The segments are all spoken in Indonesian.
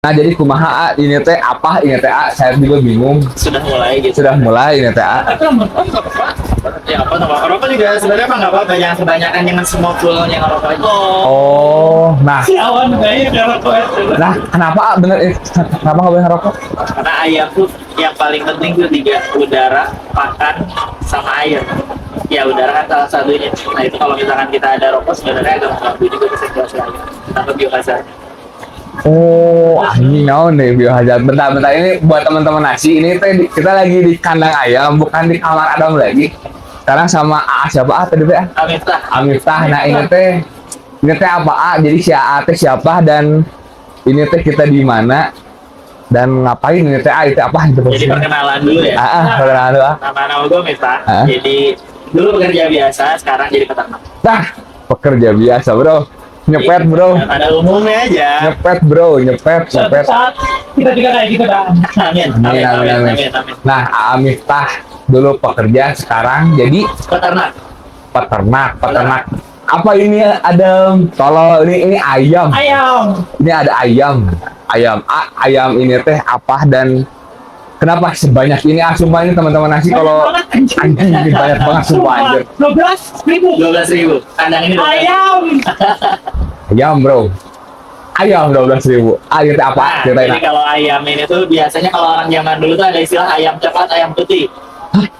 Nah jadi kumaha A, ini teh apa ini teh A, saya juga bingung. Sudah mulai gitu. Sudah mulai ini teh A. Tapi nggak apa-apa. Ya apa nggak apa-apa. Rokok juga sebenarnya mah nggak apa-apa. Jangan kebanyakan yang semua fullnya ngerokok aja. Oh, nah. Si awan kayaknya udah rokok itu. Nah, kenapa A, bener kenapa nggak boleh ngerokok? Karena ayam tuh yang paling penting tuh 3, udara, pakan, sama air. Ya udara kan salah satunya. Nah itu kalau misalkan kita ada rokok sebenarnya agak mengganggu juga kesehatan ayam. Tanpa biohazard. Oh, ini naon nih biohazard. Bentar, ini buat teman-teman nasi. Ini teh kita lagi di kandang ayam, bukan di kamar Adam lagi. Sekarang sama A siapa A tadi teh? Amiftah. Amiftah. Nah ini teh apa A? Jadi si A teh siapa dan ini teh kita di mana dan ngapain ini teh A itu apa itu? Jadi perkenalan dulu ya. Perkenalan dulu. Nama gue Miftah. Jadi dulu pekerja biasa, sekarang jadi peternak. Nah, pekerja biasa bro. Nyepet bro. Pada umumnya aja. Nyepet bro, nyepet. Saat kita juga kayak gitu dah. Amin. Nah, Amiftah dulu pekerja, sekarang jadi peternak. Apa ini ada? Kalau ini ayam. Ini ada ayam. Ayam ini teh apa dan kenapa sebanyak ini? Sumpah ini teman-teman nasi kalau anjing ini banyak banget sumpah anjir. 12.000. Kandang ini Ayam bro. Ayam 12.000. Ayam teh apa? Nah, jadi kalau ayam ini tuh biasanya kalau orang zaman dulu tuh ada istilah ayam coklat, ayam putih.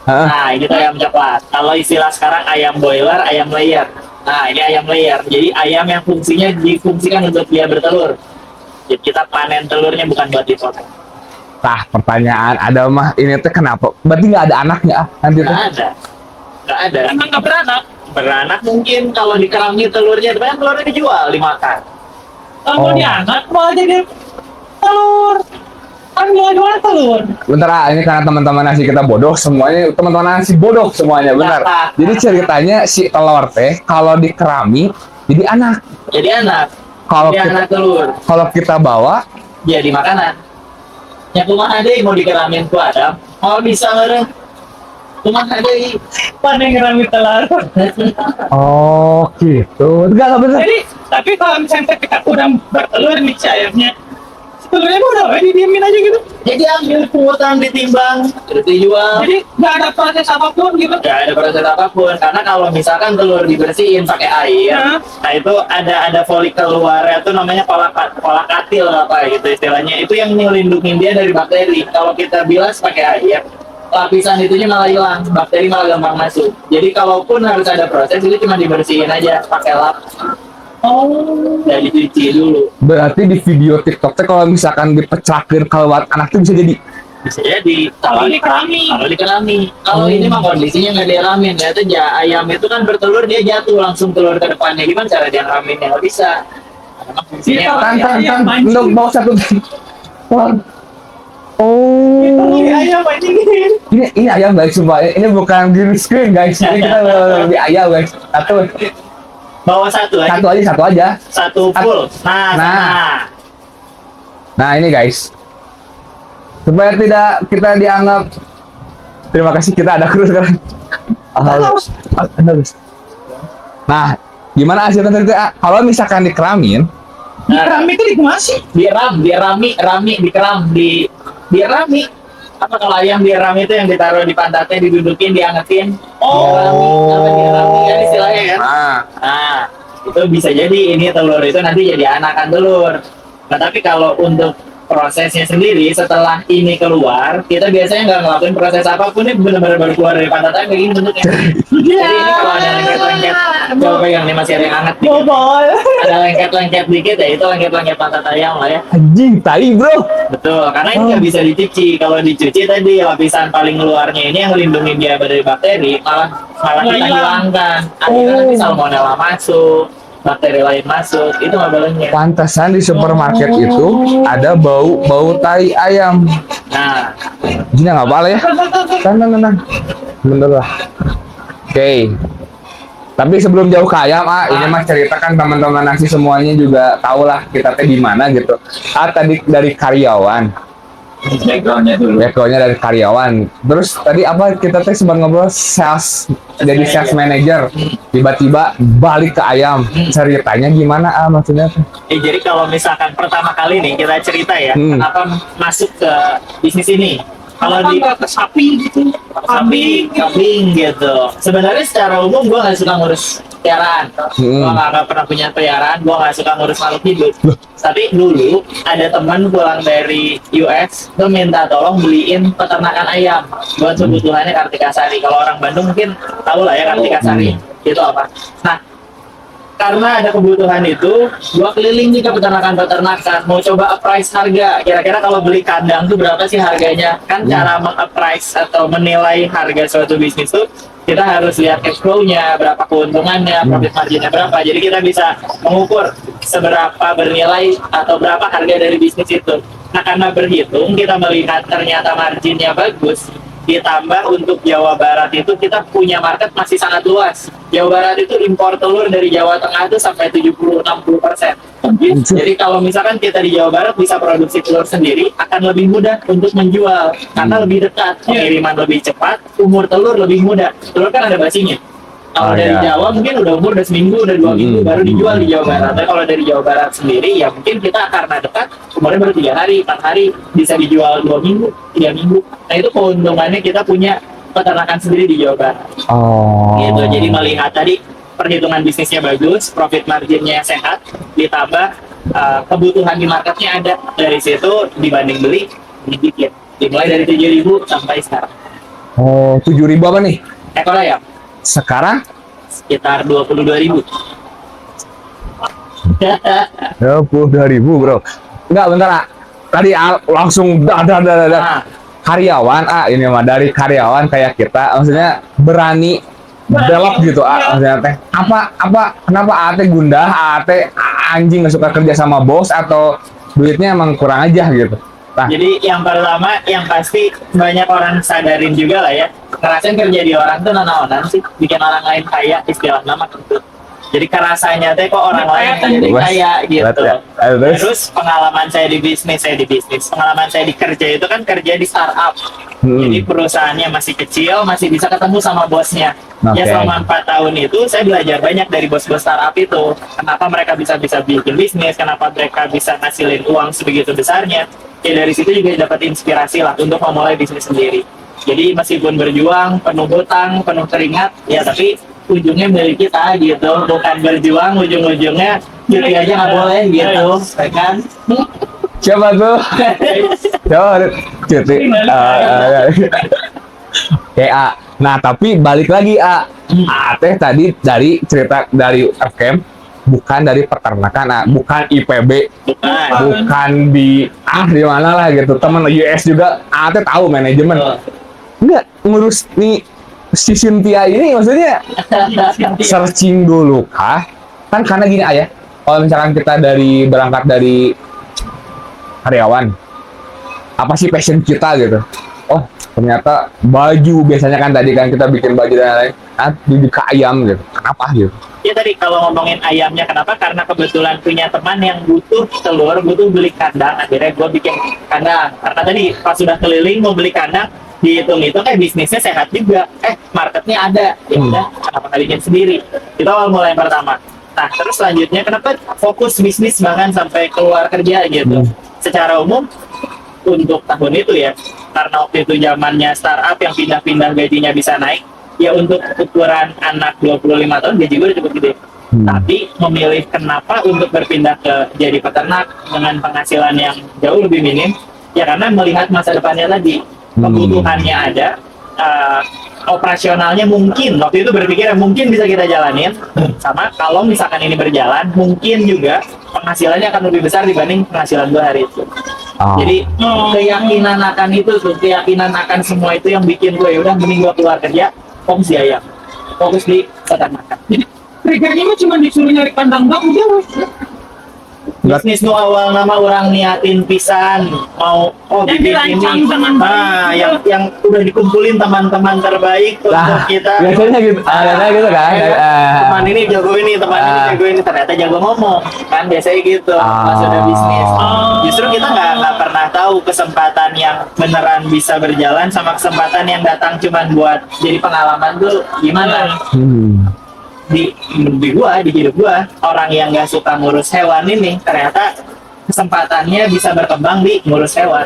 Nah, ini tuh ayam coklat. Kalau istilah sekarang ayam boiler, ayam layer. Nah, ini ayam layer. Jadi ayam yang fungsinya difungsikan untuk dia bertelur. Jadi kita panen telurnya bukan buat dipotong. Nah, pertanyaan ada mah ini teh kenapa? Berarti nggak ada anaknya nanti tuh? Nggak ada. Emang nggak beranak? Beranak mungkin kalau dikerami telurnya, tapi kan telurnya dijual, dimakan. Kalau dianak malah jadi telur. Kan jual telur. Bentar ini karena teman-teman nasi kita bodoh semuanya, teman-teman nasi bodoh semuanya, benar. Jadi ceritanya si telur teh kalau dikerami jadi anak. Jadi anak. Kalau jadi anak telur. Kalau kita bawa jadi makanan. Ya kumaha deh mau dikeramin ku Adam. Oh bisa bareng. Kumaha deh. Panen ngerami telur. Oh gitu. Enggak benar. Jadi tapi kalau misalnya kita udah bertelur nih ayamnya, telurnya udah didiemin aja gitu. Jadi ambil pungutan, ditimbang, terus dijual. Jadi nggak ada proses apapun gitu. Nggak ada proses apapun karena kalau misalkan telur dibersihin pakai air, nah itu ada folikel luarnya tuh namanya kolakatil apa gitu istilahnya. Itu yang melindungi dia dari bakteri. Kalau kita bilas pakai air, lapisan itunya malah hilang, bakteri malah gampang masuk. Jadi kalaupun harus ada proses itu cuma dibersihin aja pakai lap. Dan dicuci dulu. Berarti di video TikTok teh kalau misalkan dipecahkan keluar anak tuh bisa jadi kalau dikerami. Kalau ini mah kondisinya nggak diramin ya, itu ayam itu kan bertelur dia jatuh langsung telur ke depannya. Gimana cara dia ngeraminnya? Nggak bisa. Kan untuk bawa satu. Oh. Ini ayam Ini ayam guys, sumpah. Ini bukan green screen guys. Ini kita lebih ayam guys. Bawa satu aja. Satu full. Nah ini guys. Supaya tidak kita dianggap. Terima kasih kita ada kru sekarang. Nah, gimana hasilnya tadi? Kalau misalkan dikeramin. Dikeram itu dikemasi? Dirami. Apa kalau ayam dirami itu yang ditaruh di pantatnya, didudukin, diangetin? Dirami kan istilahnya kan? Nah, itu bisa jadi ini telur itu nanti jadi anakan telur. Nah, tapi kalau untuk prosesnya sendiri setelah ini keluar, kita biasanya nggak ngelakuin proses apapun, ini benar-benar baru keluar dari pantatnya kayak gini bentuknya. Jadi ini kalau ada lengket-lengket, coba pegang nih masih ada yang hangat dikit. Ada lengket-lengket dikit ya, itu lengket-lengket pantat ayam lah ya. Anjing, tai bro. Betul, karena ini nggak bisa dicuci. Kalau dicuci tadi lapisan paling luarnya ini yang melindungi dia dari bakteri, malah kita hilangkan. Akhirnya nanti salmonella masuk, bakteri lain masuk, itu nggak bolehnya. Pantesan di supermarket itu ada bau tai ayam. Nah, Jina nggak apa ya? Tenang. Bener lah. Oke. Tapi sebelum jauh ke ayam, ini mah ceritakan teman-teman nasi semuanya juga tahu lah kita teh di mana gitu. Tadi dari karyawan. Backgroundnya dari karyawan. Terus tadi apa kita teh sempat ngobrol sales, jadi sales manager. Tiba-tiba balik ke ayam. Ceritanya gimana maksudnya? Jadi kalau misalkan pertama kali nih kita cerita ya, kenapa masuk ke bisnis ini? Kalau di sapi gitu, kambing gitu. Sebenarnya secara umum gue nggak suka ngurus peliharaan. Gue nggak pernah punya peliharaan. Gue nggak suka ngurus makhluk hidup. Tapi dulu ada teman pulang dari US, tuh minta tolong beliin peternakan ayam buat kebutuhannya Kartika Sari. Kalau orang Bandung mungkin tahu lah ya Kartika Sari itu apa. Nah, karena ada kebutuhan itu, gua keliling nih ke peternakan-peternakan, mau coba appraise harga. Kira-kira kalau beli kandang tuh berapa sih harganya? Kan cara meng-appraise atau menilai harga suatu bisnis tuh kita harus lihat cash flow-nya, berapa keuntungannya, profit margin-nya berapa. Jadi kita bisa mengukur seberapa bernilai atau berapa harga dari bisnis itu. Nah, karena berhitung, kita melihat ternyata marginnya bagus, ditambah untuk Jawa Barat itu kita punya market masih sangat luas. Jawa Barat itu impor telur dari Jawa Tengah itu sampai 70-60%. Jadi kalau misalkan kita di Jawa Barat bisa produksi telur sendiri, akan lebih mudah untuk menjual karena lebih dekat, pengiriman lebih cepat, umur telur lebih mudah. Telur kan ada basinya. Kalau dari Jawa mungkin udah umur udah seminggu, udah 2 minggu baru dijual di Jawa Barat. Tapi kalau dari Jawa Barat sendiri ya mungkin kita karena dekat umurnya baru 3 hari, 4 hari bisa dijual 2 minggu, 3 minggu. Nah itu keuntungannya kita punya peternakan sendiri di Jawa Barat. Gitu. Jadi melihat tadi perhitungan bisnisnya bagus, profit marginnya sehat, ditambah kebutuhan di marketnya ada. Dari situ dibanding beli dikit. Dimulai dari 7.000 sampai sekarang. 7.000 apa nih? Ekor ayam. Sekarang Sekitar 22.000. 22.000 bro. Enggak bentar tadi langsung karyawan ini mah dari karyawan kayak kita maksudnya berani belok gitu maksudnya teh kenapa ate gundah ate anjing nggak suka kerja sama bos atau duitnya emang kurang aja gitu. Nah, jadi yang pertama yang pasti banyak orang sadarin juga lah ya, ngerasain kerja di orang tuh nanaonan sih bikin orang lain kaya, istilah nama gitu. Jadi kerasanya teh kok orang lain jadi kaya gitu. Terus pengalaman saya di bisnis, pengalaman saya di kerja itu kan kerja di startup. Jadi perusahaannya masih kecil, masih bisa ketemu sama bosnya. Ya selama 4 tahun itu saya belajar banyak dari bos-bos startup itu. Kenapa mereka bisa bikin bisnis, kenapa mereka bisa ngasilin uang sebegitu besarnya. Ya dari situ juga dapat inspirasi lah untuk memulai bisnis sendiri. Jadi meskipun berjuang, penuh hutang, penuh keringat, ya tapi ujungnya milik kita gitu, bukan berjuang ujung-ujungnya cuti aja nggak boleh gitu, ya kan? Siapa tuh? Coba cuti. Nah tapi balik lagi Teh tadi dari cerita dari FKM bukan dari peternakan, bukan IPB, bukan di mana lah gitu, teman US juga, Teh tahu manajemen, enggak ngurus nih si Cynthia ini maksudnya searching dulu kan karena gini ya, kalau misalkan kita berangkat dari karyawan, apa sih passion kita gitu, oh ternyata baju biasanya kan tadi kan kita bikin baju dan lain-lain, jadi ke ayam gitu, kenapa gitu? Ya tadi kalau ngomongin ayamnya kenapa? Karena kebetulan punya teman yang butuh telur, butuh beli kandang, akhirnya gue bikin kandang. Karena tadi pas sudah keliling mau beli kandang, dihitung-hitung bisnisnya sehat juga, marketnya ada, ya udah kenapa nggak bikin sendiri? Itu awal mulai yang pertama. Nah terus selanjutnya kenapa fokus bisnis bahkan sampai keluar kerja gitu? Secara umum untuk tahun itu ya, karena waktu itu zamannya startup yang pindah-pindah gajinya bisa naik. Ya untuk ukuran anak 25 tahun gaji gue udah cukup gede. Tapi memilih kenapa untuk berpindah ke jadi peternak dengan penghasilan yang jauh lebih minim, ya karena melihat masa depannya tadi. Kebutuhannya ada, operasionalnya mungkin waktu itu berpikir mungkin bisa kita jalanin, sama kalau misalkan ini berjalan mungkin juga penghasilannya akan lebih besar dibanding penghasilan gue hari itu. Jadi keyakinan akan itu tuh, keyakinan akan semua itu yang bikin gue ya udah mending gue keluar kerja, fokus di ayam, fokus di peternakan. Jadi triggernya cuma disuruh nyari kandang bang udah. bisnis nu awal nama orang niatin pisan mau bikin ini, yang udah dikumpulin teman-teman terbaik untuk kita. Biasanya gitu, ada gitu kan. Teman ini jago ini, teman ini jago ini, ternyata jago ngomong kan biasanya gitu pas udah bisnis. Justru kita nggak pernah tahu kesempatan yang beneran bisa berjalan sama kesempatan yang datang cuman buat jadi pengalaman tuh gimana. Di hidup gua orang yang nggak suka ngurus hewan ini ternyata kesempatannya bisa berkembang di ngurus hewan.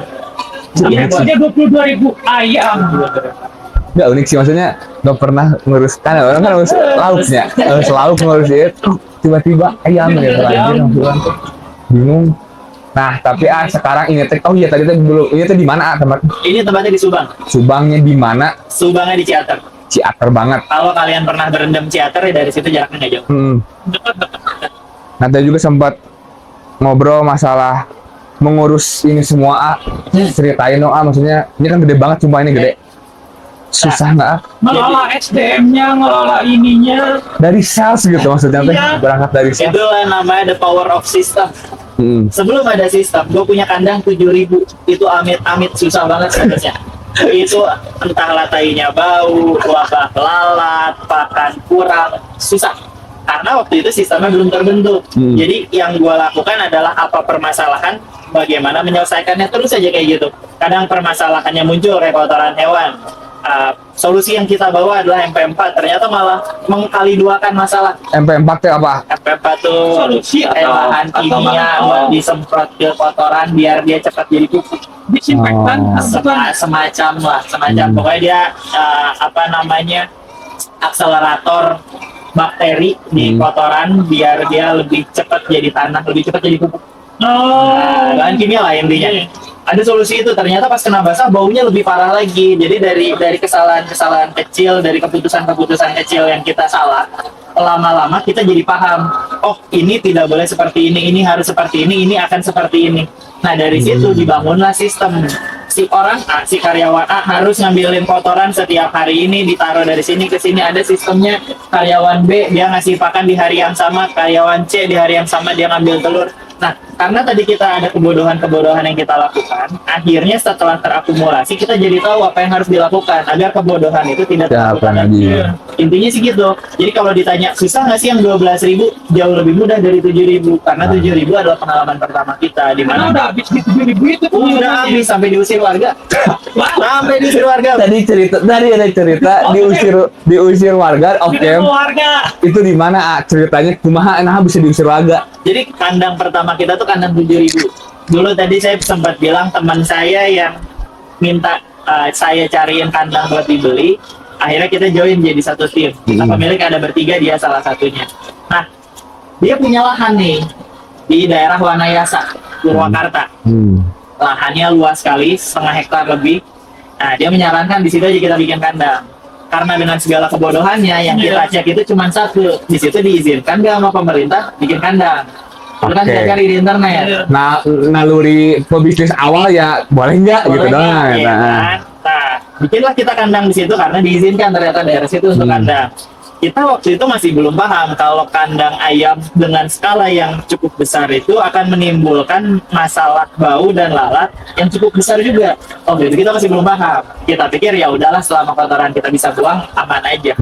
Dia 22.000 ayam. Nggak unik sih, maksudnya nggak pernah ngurus, kan orang kan ngurus lauknya, selalu ngurus itu, tiba-tiba ayam gitu aja, bingung. Nah tapi sekarang ini oh iya tadi dulu ini di mana tempat? Ini tempatnya di Subang. Subangnya di mana? Subangnya di Ciater. Ciater banget. Kalau kalian pernah berendam Ciater ya dari situ jaraknya nggak jauh. Nah, tadi juga sempat ngobrol masalah mengurus ini semua. Ceritain dong, maksudnya ini kan gede banget, sumpah ini gede. Susah nggak? Ngelola SDM-nya, ngelola ininya. Dari sales gitu maksudnya, berangkat dari sales. Itulah namanya the power of system. Sebelum ada sistem, gue punya kandang 7.000. Itu amit-amit susah banget sebenarnya. Itu entah latainya bau, wabah lalat, pakan kurang, susah. Karena waktu itu sistemnya belum terbentuk. Jadi yang gue lakukan adalah apa permasalahan, bagaimana menyelesaikannya, terus aja kayak gitu. Kadang permasalahannya muncul kayak kotoran hewan. Solusi yang kita bawa adalah MP4, ternyata malah mengkali duakan masalah. MP4 itu apa? MP4 tuh Solusi bahan kimia buat disemprot ke kotoran biar dia cepat jadi pupuk. Disinfektan Semacam pokoknya dia akselerator bakteri di kotoran biar dia lebih cepat jadi tanah, lebih cepat jadi pupuk. Bahan kimia lah intinya. Ada solusi itu, ternyata pas kena basah baunya lebih parah lagi. Jadi dari kesalahan-kesalahan kecil, dari keputusan-keputusan kecil yang kita salah, lama-lama kita jadi paham, oh ini tidak boleh seperti ini harus seperti ini akan seperti ini. Nah dari situ dibangunlah sistem. Si orang A, si karyawan A harus ngambilin kotoran setiap hari ini, ditaruh dari sini ke sini, ada sistemnya. Karyawan B dia ngasih pakan di hari yang sama, karyawan C di hari yang sama dia ngambil telur. Nah, karena tadi kita ada kebodohan-kebodohan yang kita lakukan, akhirnya setelah terakumulasi kita jadi tahu apa yang harus dilakukan agar kebodohan itu tidak terlakukan lagi. Intinya sih gitu. Jadi kalau ditanya susah nggak sih yang 12.000, jauh lebih mudah dari 7.000 karena 7.000 adalah pengalaman pertama kita di mana udah habis di 7.000 itu. Udah habis sampai diusir warga. Sampai diusir warga. Tadi ada cerita diusir warga, oke. Itu di mana ceritanya kumaha bisa diusir warga? Jadi kandang pertama kita tuh kandang 7.000. Dulu tadi saya sempat bilang teman saya yang minta saya cariin kandang buat dibeli. Akhirnya kita join jadi satu tim. Kita pemilik ada bertiga, dia salah satunya. Nah, dia punya lahan nih di daerah Wanayasa, Purwakarta. Lahannya luas sekali, 0,5 hektar lebih. Nah, dia menyarankan di situ aja kita bikin kandang. Karena dengan segala kebodohannya yang kita cek itu cuma satu, di situ diizinkan nggak sama pemerintah bikin kandang. Itu kan kita cari di internet. Nah, naluri pebisnis awal ya boleh nggak gitu dong. Nah, bikinlah kita kandang di situ karena diizinkan ternyata daerah situ untuk kandang. Kita waktu itu masih belum paham kalau kandang ayam dengan skala yang cukup besar itu akan menimbulkan masalah bau dan lalat yang cukup besar juga. Oh, itu kita masih belum paham. Kita pikir ya udahlah selama kotoran kita bisa buang aman aja.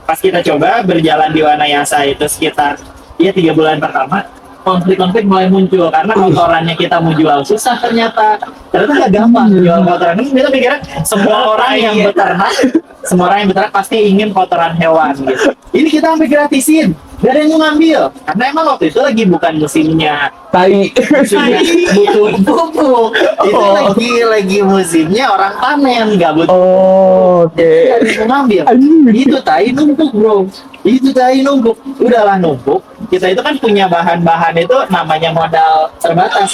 Pas kita coba berjalan di Wanayasa itu sekitar 3 bulan pertama, konflik-konflik mulai muncul karena kotorannya kita mau jual susah ternyata nggak gampang jual kotoran. Kita pikirnya semua orang yang beternak pasti ingin kotoran hewan gitu. Ini kita sampai gratisin, gak ada yang mau ngambil karena emang waktu itu lagi bukan musimnya musimnya butuh pupuk. Itu lagi musimnya orang panen, nggak butuh. Gak ada yang mau ngambil. Itu tai numpuk bro, udahlah numpuk. Kita itu kan punya bahan-bahan itu namanya modal terbatas.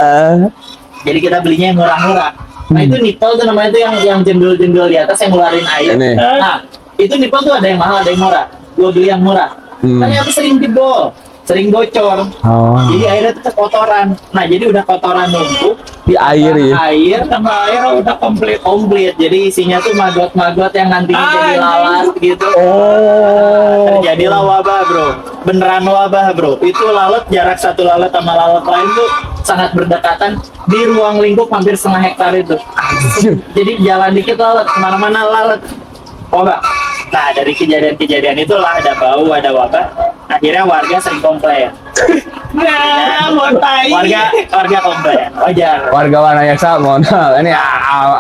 Jadi kita belinya yang murah-murah. Nah itu nipple tuh namanya itu yang jendul-jendul di atas yang ngeluarin air. Nah itu nipple tuh ada yang mahal, ada yang murah. Gue beli yang murah. Ternyata sering jebol. sering bocor. Jadi airnya tuh kotoran. Nah, jadi udah kotoran numpuk Di air ya. air Sama air udah komplit. komplit. Jadi isinya tuh maggot-maggot yang nantinya jadi lalat gitu. Terjadilah wabah, Bro. Beneran wabah, Bro. Itu lalat, jarak satu lalat sama lalat lain tuh sangat berdekatan di ruang lingkup hampir setengah hektar itu. Jadi jalan dikit lalat, kemana-mana lalat. Wabah. Nah, dari kejadian-kejadian itulah ada bau, ada wabah. Akhirnya warga sering komplain. Nah, mau tai. Warga komplain. Wajar. Warga Wanayasa, mohon maaf. Ini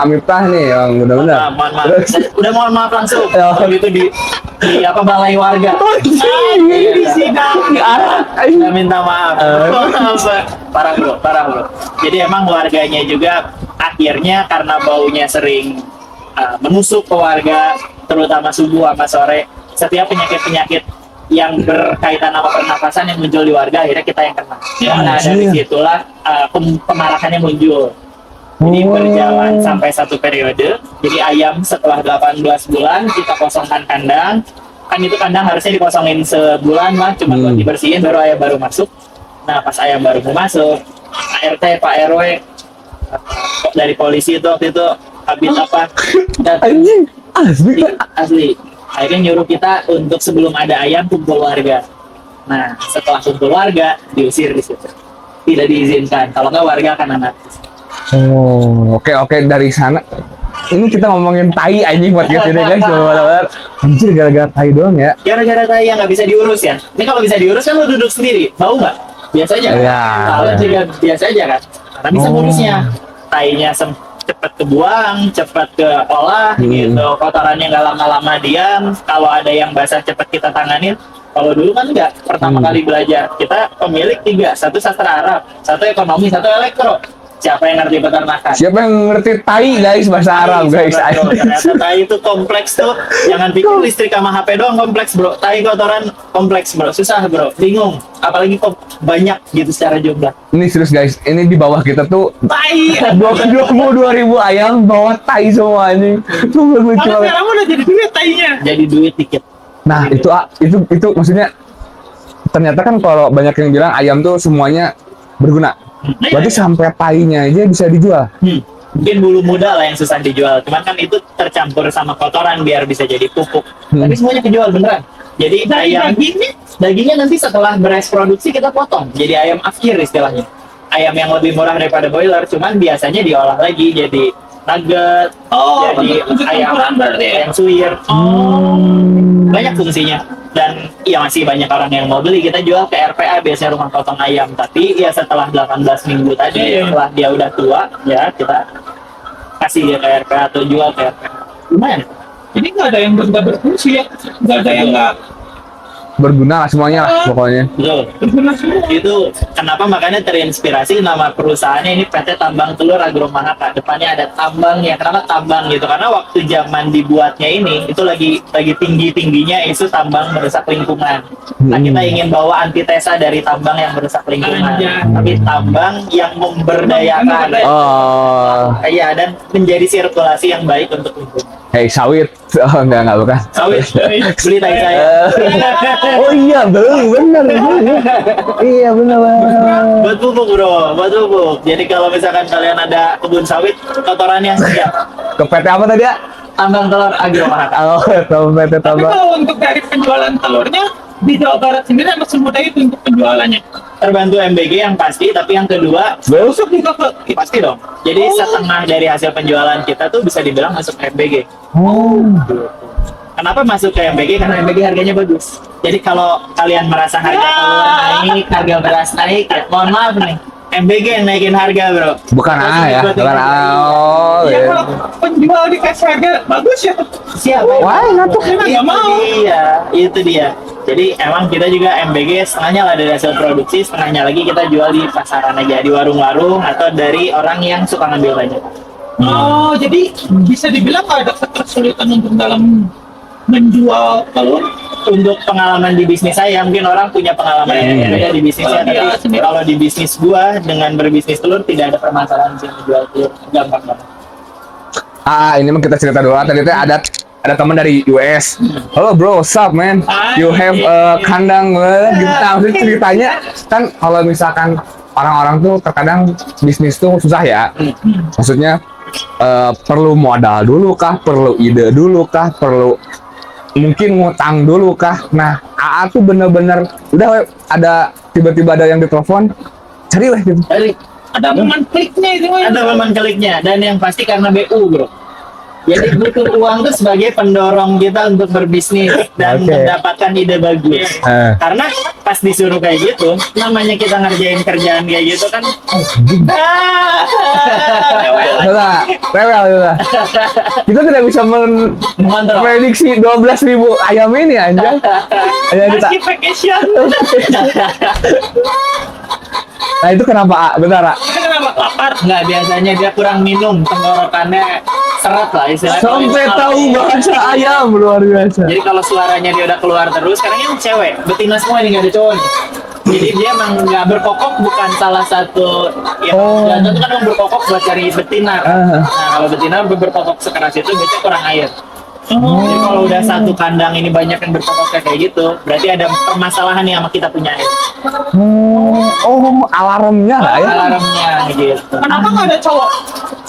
Amiftah nih yang benar-benar. Mohon maaf. Udah mohon maaf langsung. Ya. Kalau gitu di apa balai warga. Di sidang. Saya minta maaf. Parah bro. Jadi emang warganya juga akhirnya karena baunya sering menusuk ke warga, terutama subuh sama sore. Setiap penyakit-penyakit yang berkaitan sama pernapasan yang muncul di warga, akhirnya kita yang kena. Nah, dari situlah pemarahannya muncul. Jadi berjalan sampai satu periode. Jadi ayam setelah 18 bulan kita kosongkan kandang. Kan itu kandang harusnya dikosongin sebulan lah, cuma buat dibersihin baru ayam baru masuk. Nah, pas ayam baru mau masuk, ART, Pak RW dari polisi itu waktu itu habis apa? Anjing, Asli. Akhirnya nyuruh kita untuk sebelum ada ayam kumpul warga. Nah, setelah kumpul warga diusir di situ. Tidak diizinkan. Kalau nggak warga akan anarkis. Oke dari sana. Ini kita ngomongin tai anjing buat guys ini guys. Anjir gara-gara tai doang ya. Gara-gara tai yang nggak bisa diurus ya. Ini kalau bisa diurus kan lo duduk sendiri. Bau nggak? Biasa aja kan? Iya. Kalau juga biasa aja kan? Karena bisa ngurusnya. Tainya cepat kebuang, cepat keolah gitu. Kotorannya nggak lama-lama diam. Kalau ada yang basah cepat kita tanganin. Kalau dulu kan enggak, pertama kali belajar kita pemilik 3, satu sastra Arab, satu ekonomi, satu elektro. Siapa yang ngerti peternakan? Siapa yang ngerti tai guys bahasa Arab guys? Ternyata tai itu kompleks tuh. Jangan pikir listrik sama HP doang kompleks bro. Tai kotoran kompleks bro, susah bro, bingung. Apalagi kok banyak gitu secara jumlah. Ini serius guys, ini di bawah kita tuh Tai. 22.000 ayam bawa tai semua anjing. Tuh lucu Kalau banget. sekarang udah jadi duit tainya. Jadi duit dikit. Nah itu maksudnya ternyata kan kalau banyak yang bilang ayam tuh semuanya berguna. Berarti sampai tainya aja bisa dijual. Mungkin bulu muda lah yang susah dijual. Cuman kan itu tercampur sama kotoran biar bisa jadi pupuk. Tapi semuanya kejual beneran. Jadi ayam dagingnya nanti setelah beres produksi kita potong. Jadi ayam akhir istilahnya. Ayam yang lebih murah daripada broiler. Cuman biasanya diolah lagi jadi nugget. Jadi ayam suwir. Banyak fungsinya. Dan ya masih banyak orang yang mau beli. Kita jual ke RPA biasanya rumah potong ayam. Tapi ya setelah 18 minggu tadi, setelah dia udah tua, ya kita kasih dia ke RPA atau jual ke RPA. Lumayan. Jadi nggak ada yang nggak berfungsi ya, nggak ada yang nggak Berguna lah semuanya lah pokoknya. Betul. berguna semua. Itu kenapa makanya terinspirasi nama perusahaannya ini PT Tambang Telur Agro Mahaka. Depannya ada tambang ya. Kenapa tambang gitu? Karena waktu zaman dibuatnya ini itu lagi tingginya isu tambang merusak lingkungan. Nah, kita ingin bawa antitesa dari tambang yang merusak lingkungan, tapi tambang yang memberdayakan. Iya, dan menjadi sirkulasi yang baik untuk lingkungan. Hey sawit. Enggak bukan. Sawit, beli tai saya. Oh iya benar. Iya benar. Buat pupuk bro, buat pupuk. Jadi kalau misalkan kalian ada kebun sawit, kotorannya siap. Ke PT apa tadi ya? Tambang Telur Agro Mahaka. Oh, PT Tapi tambah. kalau untuk dari penjualan telurnya di Jawa Barat sendiri emang semudah itu untuk penjualannya. Terbantu MBG yang pasti, tapi yang kedua Masuk juga ke pasti dong. Jadi setengah dari hasil penjualan kita tuh bisa dibilang masuk ke MBG. Kenapa masuk ke MBG? Karena MBG harganya bagus. Jadi kalau kalian merasa harga telur naik, harga beras naik, ya, mohon maaf nih. MBG yang naikin harga bro. Bukan ya, bukan Oh ya ya. kalau penjual dikasih harga bagus ya. Siapa? Wah, ngantuk. Nggak mau. Itu dia. Jadi emang kita juga MBG setengahnya lah dari hasil produksi, setengahnya lagi kita jual di pasaran aja, di warung-warung atau dari orang yang suka ngambil banyak. Oh, jadi bisa dibilang ada kesulitan untuk dalam menjual telur. Untuk pengalaman di bisnis saya, mungkin orang punya pengalaman yang beda di bisnisnya, tapi kalau di bisnis gua dengan berbisnis telur tidak ada permasalahan sih menjual telur, gampang banget. Ini mah kita cerita doang. Tadi teh ada ada teman dari US. Halo bro, what's up man? You have kandang gitu. Nah, maksudnya ceritanya kan kalau misalkan orang-orang tuh terkadang bisnis tuh susah ya. Maksudnya perlu modal dulu kah, perlu ide dulu kah, perlu mungkin ngutang dulu kah. Nah, AA tuh bener-bener udah we, ada tiba-tiba ada yang ditelepon, cari lah gitu. Ada momen kliknya itu. Ada momen kliknya, dan yang pasti karena BU bro. Jadi butuh uang tuh sebagai pendorong kita untuk berbisnis dan mendapatkan ide bagus. Karena pas disuruh kayak gitu, namanya kita ngerjain kerjaan kayak gitu kan. Rewel. Kita tidak bisa memprediksi 12.000 ayam ini anjay. Masih vacation. Nah itu kenapa? Bentar, Kenapa lapar? Nggak, biasanya dia kurang minum, tenggorokannya seret lah istilahnya. sampai tahu bahasa ayam, luar biasa. Jadi kalau suaranya dia udah keluar terus, karena yang cewek, betina semua ini nggak ada cowok nih. Jadi dia emang nggak berkokok, bukan salah satu yang jantan itu kan emang berkokok buat cari betina. Nah kalau betina berkokok sekeras itu biasanya kurang air. Jadi kalau udah satu kandang ini banyak yang berkokok kayak gitu, berarti ada permasalahan nih sama kita punya air. Alarmnya lah ya. Alarmnya gitu. Kenapa nggak ada cowok?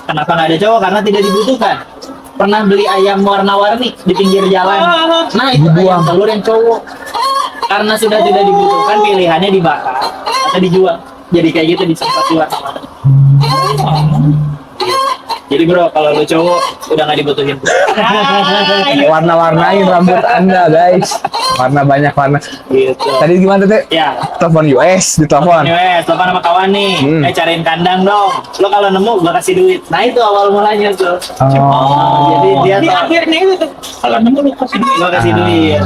Kenapa nggak ada cowok? Karena tidak dibutuhkan. Pernah beli ayam warna-warni di pinggir jalan. Nah itu ayam telur yang cowok. Karena sudah tidak dibutuhkan, pilihannya dibakar atau dijual. Jadi kayak gitu disempat jual. Jadi bro, kalau lu cowok udah nggak dibutuhin. Warna-warnain rambut Anda guys. Warna banyak warna. Gitu. Tadi gimana teh? Ya. Telepon US, ditelepon. Telepon sama kawan nih. Cariin kandang dong. Lo kalau nemu gua kasih duit. Nah itu awal mulanya tuh. Jadi dia Di akhirnya itu tuh, kalau nemu lu kasih duit. Gua kasih duit.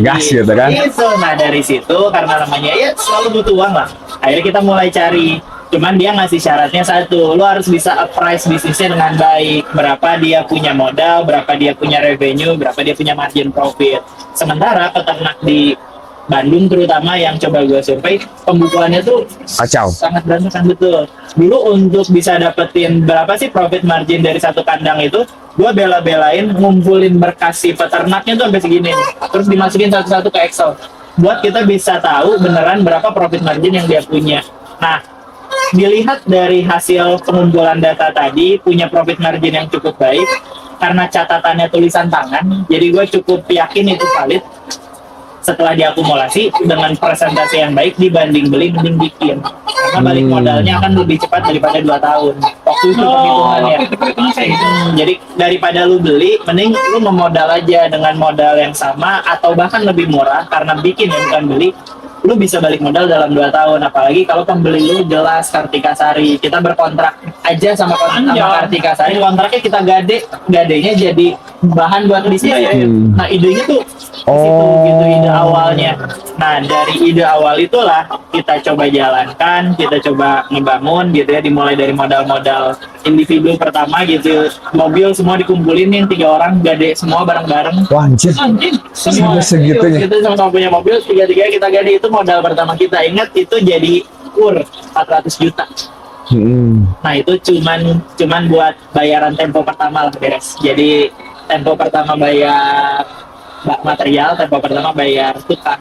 Gas gitu kan. Gitu. Nah dari situ karena namanya ya selalu butuh uang lah. Akhirnya kita mulai cari. Cuman dia ngasih syaratnya satu, lo harus bisa appraise bisnisnya dengan baik. Berapa dia punya modal, berapa dia punya revenue, berapa dia punya margin profit. Sementara peternak di Bandung terutama yang coba gue survei, pembukuannya tuh Kacau. sangat berantakan betul. Dulu untuk bisa dapetin berapa sih profit margin dari satu kandang itu, gue bela-belain ngumpulin berkas si peternaknya tuh sampai segini. Terus dimasukin satu-satu ke Excel. Buat kita bisa tahu beneran berapa profit margin yang dia punya. Nah, dilihat dari hasil pengumpulan data tadi, punya profit margin yang cukup baik karena catatannya tulisan tangan, jadi gue cukup yakin itu valid. Setelah diakumulasi dengan presentasi yang baik dibanding beli mending bikin, karena balik modalnya akan lebih cepat daripada 2 tahun waktu itu perhitungannya. Jadi daripada lu beli, mending lu memodal aja dengan modal yang sama atau bahkan lebih murah, karena bikin ya bukan beli. Lu bisa balik modal dalam 2 tahun, apalagi kalau pembeli lu jelas Kartika Sari. Kita berkontrak aja sama Kartika Sari, kontraknya kita gadenya jadi bahan buat bisnis. Nah idenya tuh situ gitu ide awalnya. Nah dari ide awal itulah kita coba jalankan, kita coba ngebangun gitu ya, dimulai dari modal-modal individu pertama gitu. Mobil semua dikumpulin nih 3 orang, gade semua bareng-bareng. Wah anjir. Semua segitunya. kita sama-sama punya mobil, 3-3 kita gade. Itu modal pertama kita. Ingat itu jadi 400 juta. Nah itu cuman buat bayaran tempo pertama lah beres. Jadi tempo pertama bayar material, tempo pertama bayar tukang.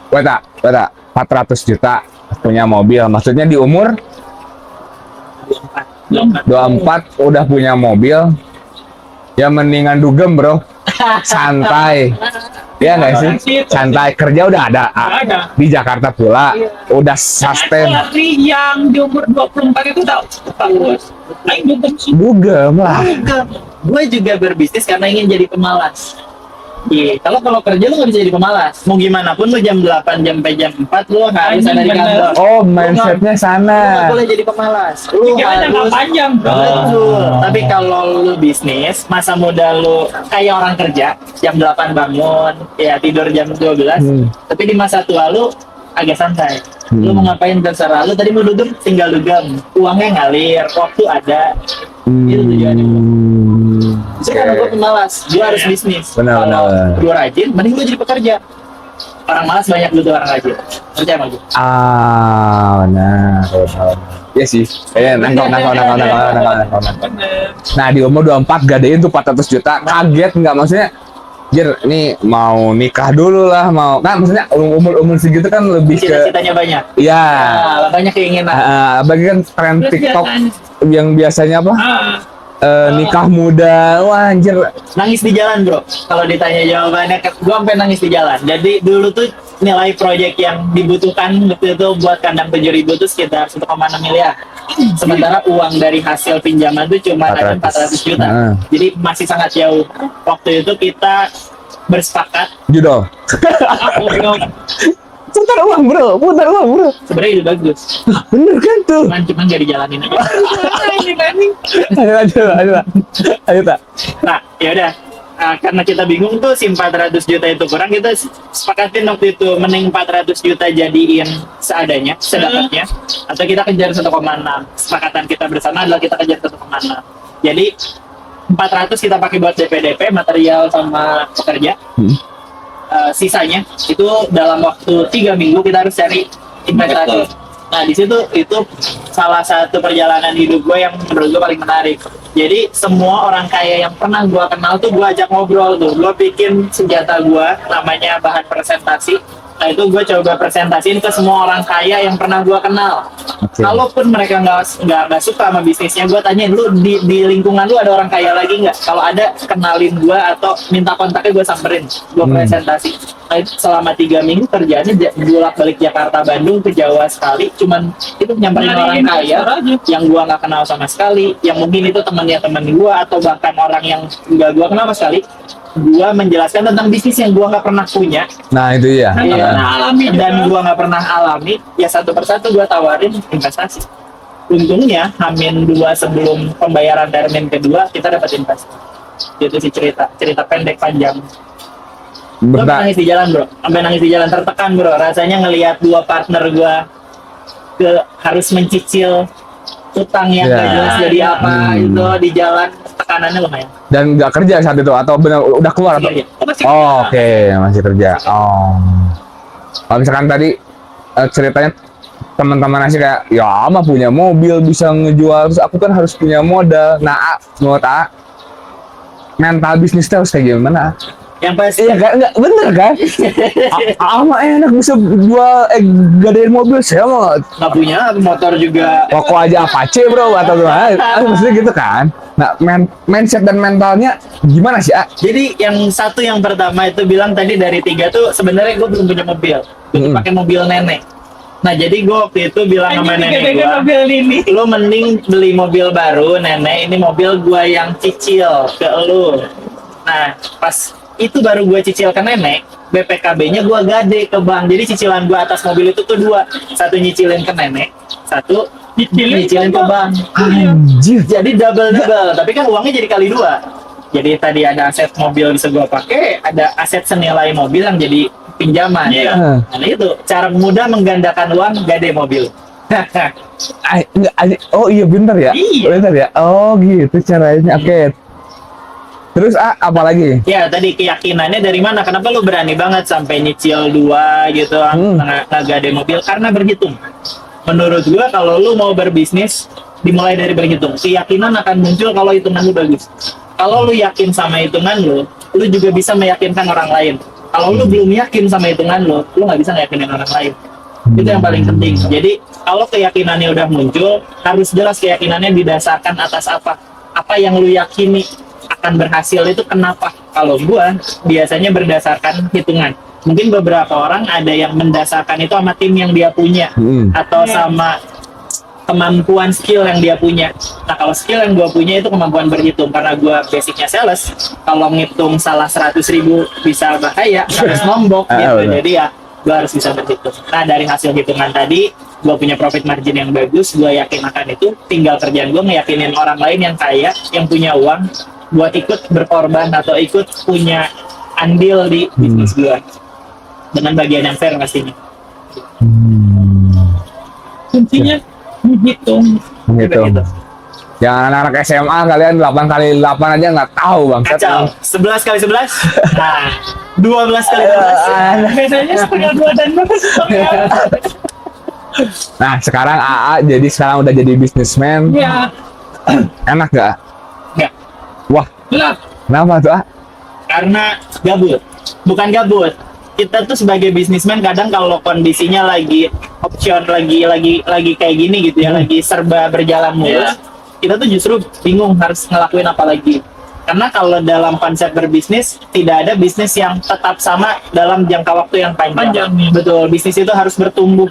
Weta, 400 juta punya mobil. Maksudnya di umur 24 udah punya mobil. Ya mendingan dugem bro. Santai. Iya nggak sih? Santai, kerja udah ada. Di Jakarta pula udah sustain. Tapi yang di umur 24 itu udah bagus. Dugem lah. Gue juga berbisnis karena ingin jadi pemalas. Iya, kalau kerja lu nggak bisa jadi pemalas. Mau gimana pun lu jam 8 sampai jam 4 lu harus ada di kantor. Oh, mindsetnya sana. Lu nggak boleh jadi pemalas. Lu harus panjang. Betul. Tapi kalau lu bisnis, masa muda lu kayak orang kerja, jam 8 bangun, ya tidur jam 12. Tapi di masa tua lu agak santai. Lu mau ngapain terserah. Lu tadi mau duduk, tinggal dugem. Uangnya ngalir, waktu ada. Itu tujuannya. Jadi kalau gue pemalas, gue harus bisnis. Benar. Kalau gue rajin, mending gue jadi pekerja. Orang malas banyak butuh orang rajin. Percaya sama gue. Benar. Iya sih. Nangkau. Nah di umur 24 gadein tuh 400 juta. Kaget nggak maksudnya? Jir, ini mau nikah dulu lah, mau kan maksudnya umur segitu kan lebih ke Cita-citanya banyak. iya. Banyak keinginan. Bagi kan tren Terus TikTok biasanya- yang biasanya apa? Nikah muda, wah anjir. Nangis di jalan bro, kalau ditanya jawabannya, gue sampai nangis di jalan. Jadi dulu tuh nilai proyek yang dibutuhkan waktu itu buat kandang 7.000 tuh sekitar 1,6 miliar. Sementara uang dari hasil pinjaman tuh cuma ada 400 juta. Jadi masih sangat jauh. Waktu itu kita bersepakat. Judol. Putar uang bro. Sebenarnya itu bagus. Bener kan tuh? Cuman gak dijalanin aja. Ayo tak. Nah, ya udah. Karena kita bingung tuh si 400 juta itu kurang, kita sepakatin waktu itu mending 400 juta jadiin seadanya, sedapatnya, atau kita kejar 1,6. Sepakatan kita bersama adalah kita kejar 1,6. Jadi 400 kita pakai buat DP material sama pekerja. Sisanya itu dalam waktu 3 minggu kita harus cari investasi. Nah di situ itu salah satu perjalanan hidup gue yang menurut gue paling menarik. Jadi semua orang kaya yang pernah gue kenal tuh gue ajak ngobrol tuh. Gue bikin senjata gue namanya bahan presentasi. Nah itu gue coba presentasiin ke semua orang kaya yang pernah gue kenal. Kalaupun mereka nggak suka sama bisnisnya, gue tanyain lu di lingkungan lu ada orang kaya lagi nggak? Kalau ada, kenalin gue atau minta kontaknya, gue samperin, gue presentasi. Nah itu selama 3 minggu kerjaannya bolak-balik Jakarta Bandung ke Jawa sekali, cuman itu nyamperin orang kaya yang gue nggak kenal sama sekali, yang mungkin itu temannya teman gue atau bahkan orang yang nggak gue kenal sama sekali. Gua menjelaskan tentang bisnis yang gua nggak pernah punya. Nah itu ya. Dan gua nggak pernah alami. Ya satu persatu gua tawarin investasi. Untungnya Hamin 2 sebelum pembayaran termin kedua kita dapat investasi. Itu sih cerita pendek panjang. Gua nangis di jalan bro, sampai nangis di jalan, tertekan bro. Rasanya ngelihat 2 partner gua harus mencicil utang yang nggak jelas jadi apa itu di jalan, tekanannya lumayan. Dan nggak kerja saat itu atau benar udah keluar atau? Oke, masih kerja. Kalau misalkan tadi ceritanya teman-teman nasi kayak ya ama punya mobil bisa ngejual, terus aku kan harus punya modal. Nah, menurut mental bisnisnya harus kayak gimana? Yang pasti iya kan, enggak bener kan? Ama enak bisa jual gadein mobil, saya mah nggak punya motor juga. rokok aja Apache bro atau gimana? Maksudnya gitu kan? Nah, mindset dan mentalnya gimana sih? Jadi yang pertama itu bilang tadi dari 3 tuh sebenarnya gue belum punya mobil, gue pakai mobil nenek. Nah jadi gue waktu itu bilang sama nenek gue, lu mending beli mobil baru nenek, ini mobil gue yang cicil ke lu. Nah pas itu baru gue cicil ke nenek, BPKB-nya gue gade ke bank. Jadi cicilan gue atas mobil itu tuh 2, satu nyicilin ke nenek, satu nyicilin ke bank. Anjir. Jadi double, tapi kan uangnya jadi kali 2. Jadi tadi ada aset mobil bisa gue pakai, ada aset senilai mobil yang jadi pinjaman. Nah itu cara mudah menggandakan uang, gade mobil. Oh iya bener ya? Iya. Bener ya? Oh gitu caranya. Oke. Terus apa lagi? Ya tadi keyakinannya dari mana? Kenapa lu berani banget sampai nyicil 2 gitu, nggak mobil? Karena berhitung. Menurut gua kalau lu mau berbisnis dimulai dari berhitung. Keyakinan akan muncul kalau hitungan lu bagus. Kalau lu yakin sama hitungan lu juga bisa meyakinkan orang lain. Kalau lu belum yakin sama hitungan lu nggak bisa ngeyakinin orang lain. Itu yang paling penting. Jadi kalau keyakinannya udah muncul, harus jelas keyakinannya didasarkan atas apa? Apa yang lu yakini akan berhasil itu kenapa? Kalau gua biasanya berdasarkan hitungan. Mungkin beberapa orang ada yang mendasarkan itu sama tim yang dia punya atau sama kemampuan skill yang dia punya. Nah kalau skill yang gua punya itu kemampuan berhitung, karena gua basicnya sales. Kalau ngitung salah 100.000 bisa bahaya, harus nombok gitu. Jadi ya gua harus bisa berhitung. Nah dari hasil hitungan tadi gua punya profit margin yang bagus, gua yakin akan itu. Tinggal kerjaan gua ngeyakinin orang lain yang kaya, yang punya uang, buat ikut berkorban atau ikut punya andil di bisnis gue dengan bagian yang fair pastinya. Kuncinya menghitung. Yang anak-anak SMA kalian 8 kali 8 aja nggak tahu bang. Kacau. 11 kali 11. Nah, 12 kali 12. Biasanya setengah 2 dan bagus. Nah sekarang jadi sekarang udah jadi bisnismen. Ya. Enak gak? Enggak. Wah, Lah, kenapa tuh? Karena gabut. Bukan gabut. Kita tuh sebagai bisnismen kadang kalau kondisinya lagi option lagi kayak gini gitu ya, lagi serba berjalan mulus, kita tuh justru bingung harus ngelakuin apa lagi. Karena kalau dalam konsep berbisnis tidak ada bisnis yang tetap sama dalam jangka waktu yang panjang. Betul, bisnis itu harus bertumbuh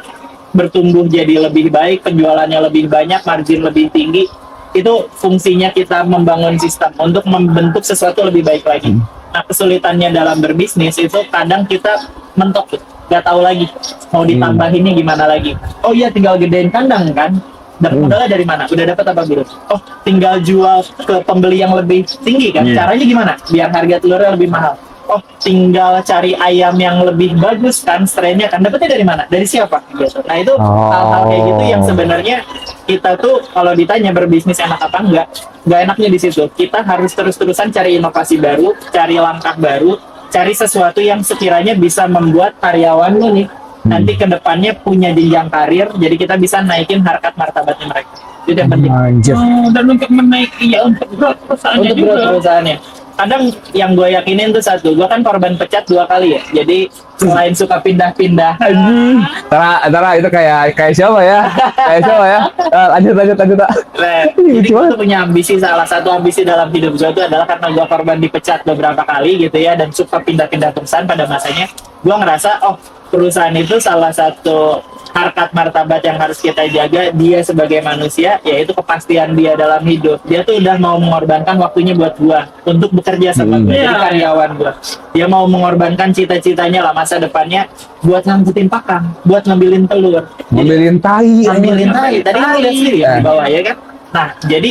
jadi lebih baik, penjualannya lebih banyak, margin lebih tinggi. Itu fungsinya kita membangun sistem untuk membentuk sesuatu lebih baik lagi. Nah, kesulitannya dalam berbisnis itu kadang kita mentok, nggak tahu lagi mau ditambahinnya gimana lagi. Oh iya, tinggal gedein kandang kan. Dapat modalnya dari mana? Udah dapat apa belum? Oh, tinggal jual ke pembeli yang lebih tinggi kan? Caranya gimana? Biar harga telurnya lebih mahal. Oh, tinggal cari ayam yang lebih bagus kan, strainnya kan. Dapatnya dari mana? Dari siapa? Gitu. Nah, itu hal-hal kayak gitu yang sebenarnya kita tuh kalau ditanya berbisnis enak apa enggak enaknya di situ. Kita harus terus-terusan cari inovasi baru, cari langkah baru, cari sesuatu yang sekiranya bisa membuat karyawan lu nih nanti ke depannya punya jenjang karir, jadi kita bisa naikin harkat martabatnya mereka. Itu yang penting. Dan untuk menaiki untuk growth perusahaannya Untuk growth perusahaannya. Kadang yang gue yakinin tuh satu, gue kan korban pecat 2 kali ya. Jadi selain suka pindah-pindah, Tara itu kayak siapa ya? Kayak siapa ya? Lanjut. jadi gue tuh punya ambisi, salah satu ambisi dalam hidup gue itu adalah karena gue korban dipecat beberapa kali gitu ya, dan suka pindah-pindah perusahaan pada masanya. Gue ngerasa, oh perusahaan itu salah satu harkat martabat yang harus kita jaga dia sebagai manusia, yaitu kepastian dia dalam hidup. Dia tuh udah mau mengorbankan waktunya buat gua untuk bekerja sama gua, jadi karyawan gua. Dia mau mengorbankan cita-citanya lah, masa depannya buat ngangkutin pakan, buat ngambilin telur, Ngambilin tai. Tadi lu lihat sendiri ya di bawah ya kan. Nah, jadi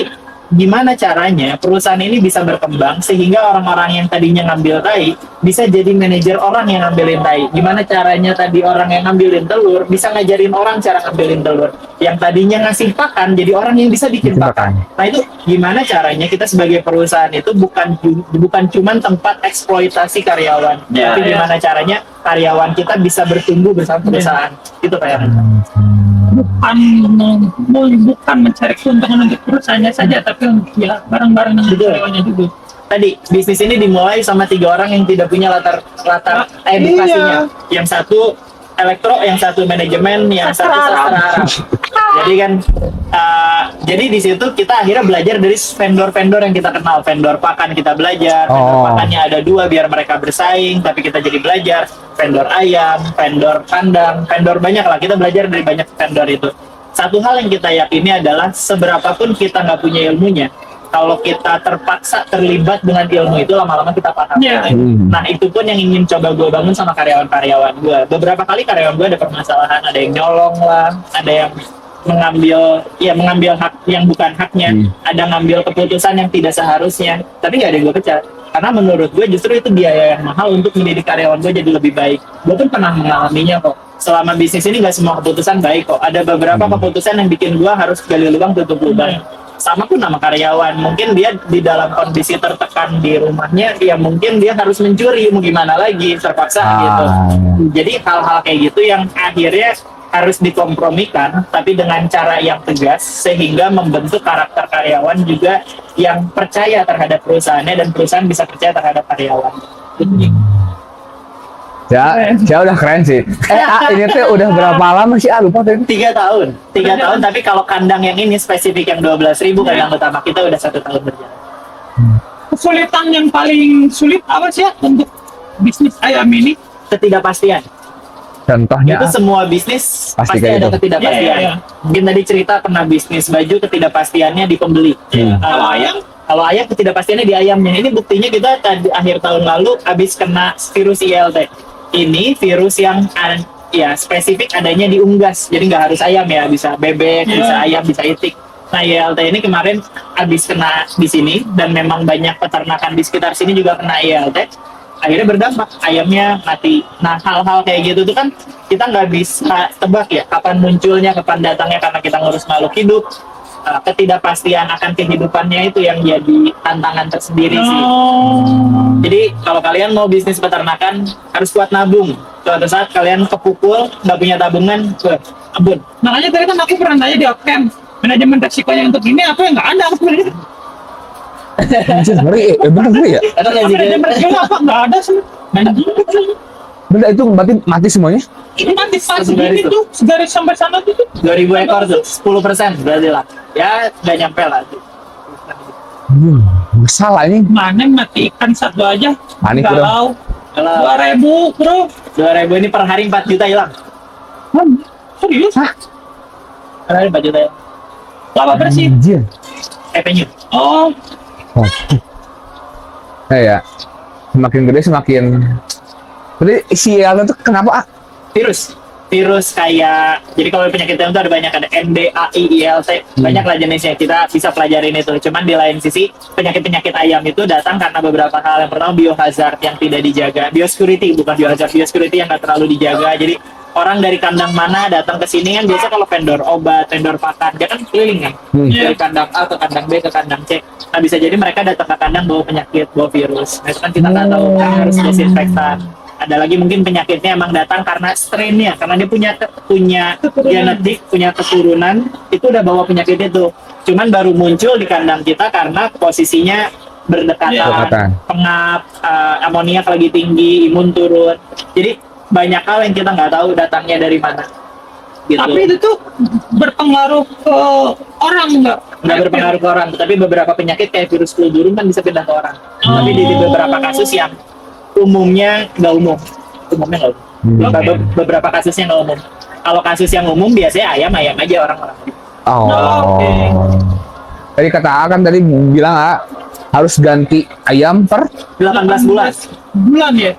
gimana caranya perusahaan ini bisa berkembang sehingga orang-orang yang tadinya ngambil tai bisa jadi manajer orang yang ngambilin tai. Gimana caranya tadi orang yang ngambilin telur bisa ngajarin orang cara ngambilin telur. Yang tadinya ngasih pakan jadi orang yang bisa bikin pakan. Nah, itu gimana caranya kita sebagai perusahaan itu bukan cuman tempat eksploitasi karyawan, tapi gimana caranya karyawan kita bisa bertumbuh bersama perusahaan. Itu kayak bukan mencari keuntungan untuk perusahaannya saja, tapi ya barang-barang yang karyawannya juga. Tadi bisnis ini dimulai sama 3 orang yang tidak punya latar edukasinya. Yang satu elektro, yang satu manajemen, yang satu sastra Arab. Jadi kan, jadi di situ kita akhirnya belajar dari vendor-vendor yang kita kenal. Vendor pakan kita belajar, vendor pakannya ada 2 biar mereka bersaing, tapi kita jadi belajar. Vendor ayam, vendor kandang, vendor banyak lah. Kita belajar dari banyak vendor itu. Satu hal yang kita yakini adalah seberapapun kita nggak punya ilmunya, kalau kita terpaksa terlibat dengan ilmu itu lama-lama kita paham. Nah, itu pun yang ingin coba gue bangun sama karyawan-karyawan gue. Beberapa kali karyawan gue ada permasalahan, ada yang nyolong lah, ada yang mengambil hak yang bukan haknya, ada ngambil keputusan yang tidak seharusnya, tapi nggak ada yang gue pecat. Karena menurut gue justru itu biaya yang mahal untuk mendidik karyawan gue jadi lebih baik. Gue pun pernah mengalaminya kok. Selama bisnis ini nggak semua keputusan baik kok. Ada beberapa keputusan yang bikin gue harus gali lubang tutup lubang. Sama pun nama karyawan, mungkin dia di dalam kondisi tertekan di rumahnya, ya mungkin dia harus mencuri, mau gimana lagi, terpaksa gitu. Jadi hal-hal kayak gitu yang akhirnya harus dikompromikan, tapi dengan cara yang tegas, sehingga membentuk karakter karyawan juga yang percaya terhadap perusahaannya, dan perusahaan bisa percaya terhadap karyawan. Ya udah keren sih. Ini tuh udah berapa lama sih? Lupa tadi. 3 tahun. 3 tahun, tapi kalau kandang yang ini spesifik yang 12.000, kandang utama kita udah 1 tahun berjalan. Kesulitan yang paling sulit apa sih untuk bisnis ayam ini? Ketidakpastian. Contohnya itu semua bisnis pasti ada gitu. ketidakpastian. Mungkin tadi cerita pernah bisnis baju, ketidakpastiannya di pembeli. Kalau ayam ketidakpastiannya di ayamnya. Ini buktinya kita akhir tahun lalu habis kena virus ILT. Ini virus yang spesifik adanya di unggas. Jadi nggak harus ayam ya, bisa bebek, bisa ayam, bisa itik. Nah, ILT ini kemarin habis kena di sini, dan memang banyak peternakan di sekitar sini juga kena ILT. Akhirnya berdampak, ayamnya mati. Nah, hal-hal kayak gitu tuh kan kita nggak bisa tebak ya, kapan munculnya, kapan datangnya, karena kita ngurus makhluk hidup. Ketidakpastian akan kehidupannya itu yang jadi tantangan tersendiri sih. Jadi kalau kalian mau bisnis peternakan, harus kuat nabung. Suatu saat kalian kepukul, nggak punya tabungan, abun. Makanya tadi kan aku pernah nanya di Okem, manajemen resikonya untuk ini apa yang nggak ada sebenarnya. Anjir, ngeri. Bener ngeri ya? Karena Apa ada mereka apa? Nggak ada sih. Anjing. Bener itu berarti mati semuanya? Ini nanti pas Segaris segini tuh, segaris sampai sana tuh. 2000 ekor tuh, 10% berarti lah. Ya, udah nyampe lah. Salah ini. Mana yang mati ikan satu aja? Panik, bro. Galau. Kalau 2.000 bro. 2000 ini per hari 4 juta hilang. Serius? Hah? Per hari 4 juta ya. Laba bersih. Anjir. Revenue. Oh, Ya, semakin gede semakin. Jadi si Alden tuh kenapa? Virus kayak, jadi kalau penyakit itu ada banyak, ada MDAIILT, banyak lah jenisnya, kita bisa pelajarin itu. Cuman di lain sisi penyakit ayam itu datang karena beberapa hal. Yang pertama biohazard yang tidak dijaga, biosecurity bukan biohazard, biosecurity yang nggak terlalu dijaga. Jadi orang dari kandang mana datang ke sini kan biasa kalau vendor obat, vendor pakan, dia kan keliling kan, dari kandang A ke kandang B ke kandang C. Nah bisa jadi mereka datang ke kandang bawa penyakit, bawa virus. Nah itu kan kita nggak tahu, kan harus desinfektan. Ada lagi mungkin penyakitnya emang datang karena strainnya, karena dia punya genetik, punya keturunan, itu udah bawa penyakit itu. Cuman baru muncul di kandang kita karena posisinya berdekatan, pengap, amoniak lagi tinggi, imun turun. Jadi banyak hal yang kita nggak tahu datangnya dari mana. Gitu. tapi itu tuh berpengaruh ke orang nggak? Nggak berpengaruh ke orang, tapi beberapa penyakit kayak virus flu burung kan bisa pindah ke orang. Tapi di beberapa kasus yang umumnya nggak umum. Beberapa kasusnya nggak umum. Kalau kasus yang umum biasanya ayam aja orang-orang. Oh. Tadi kata A kan tadi bilang A harus ganti ayam per 18 bulan. Bulan ya?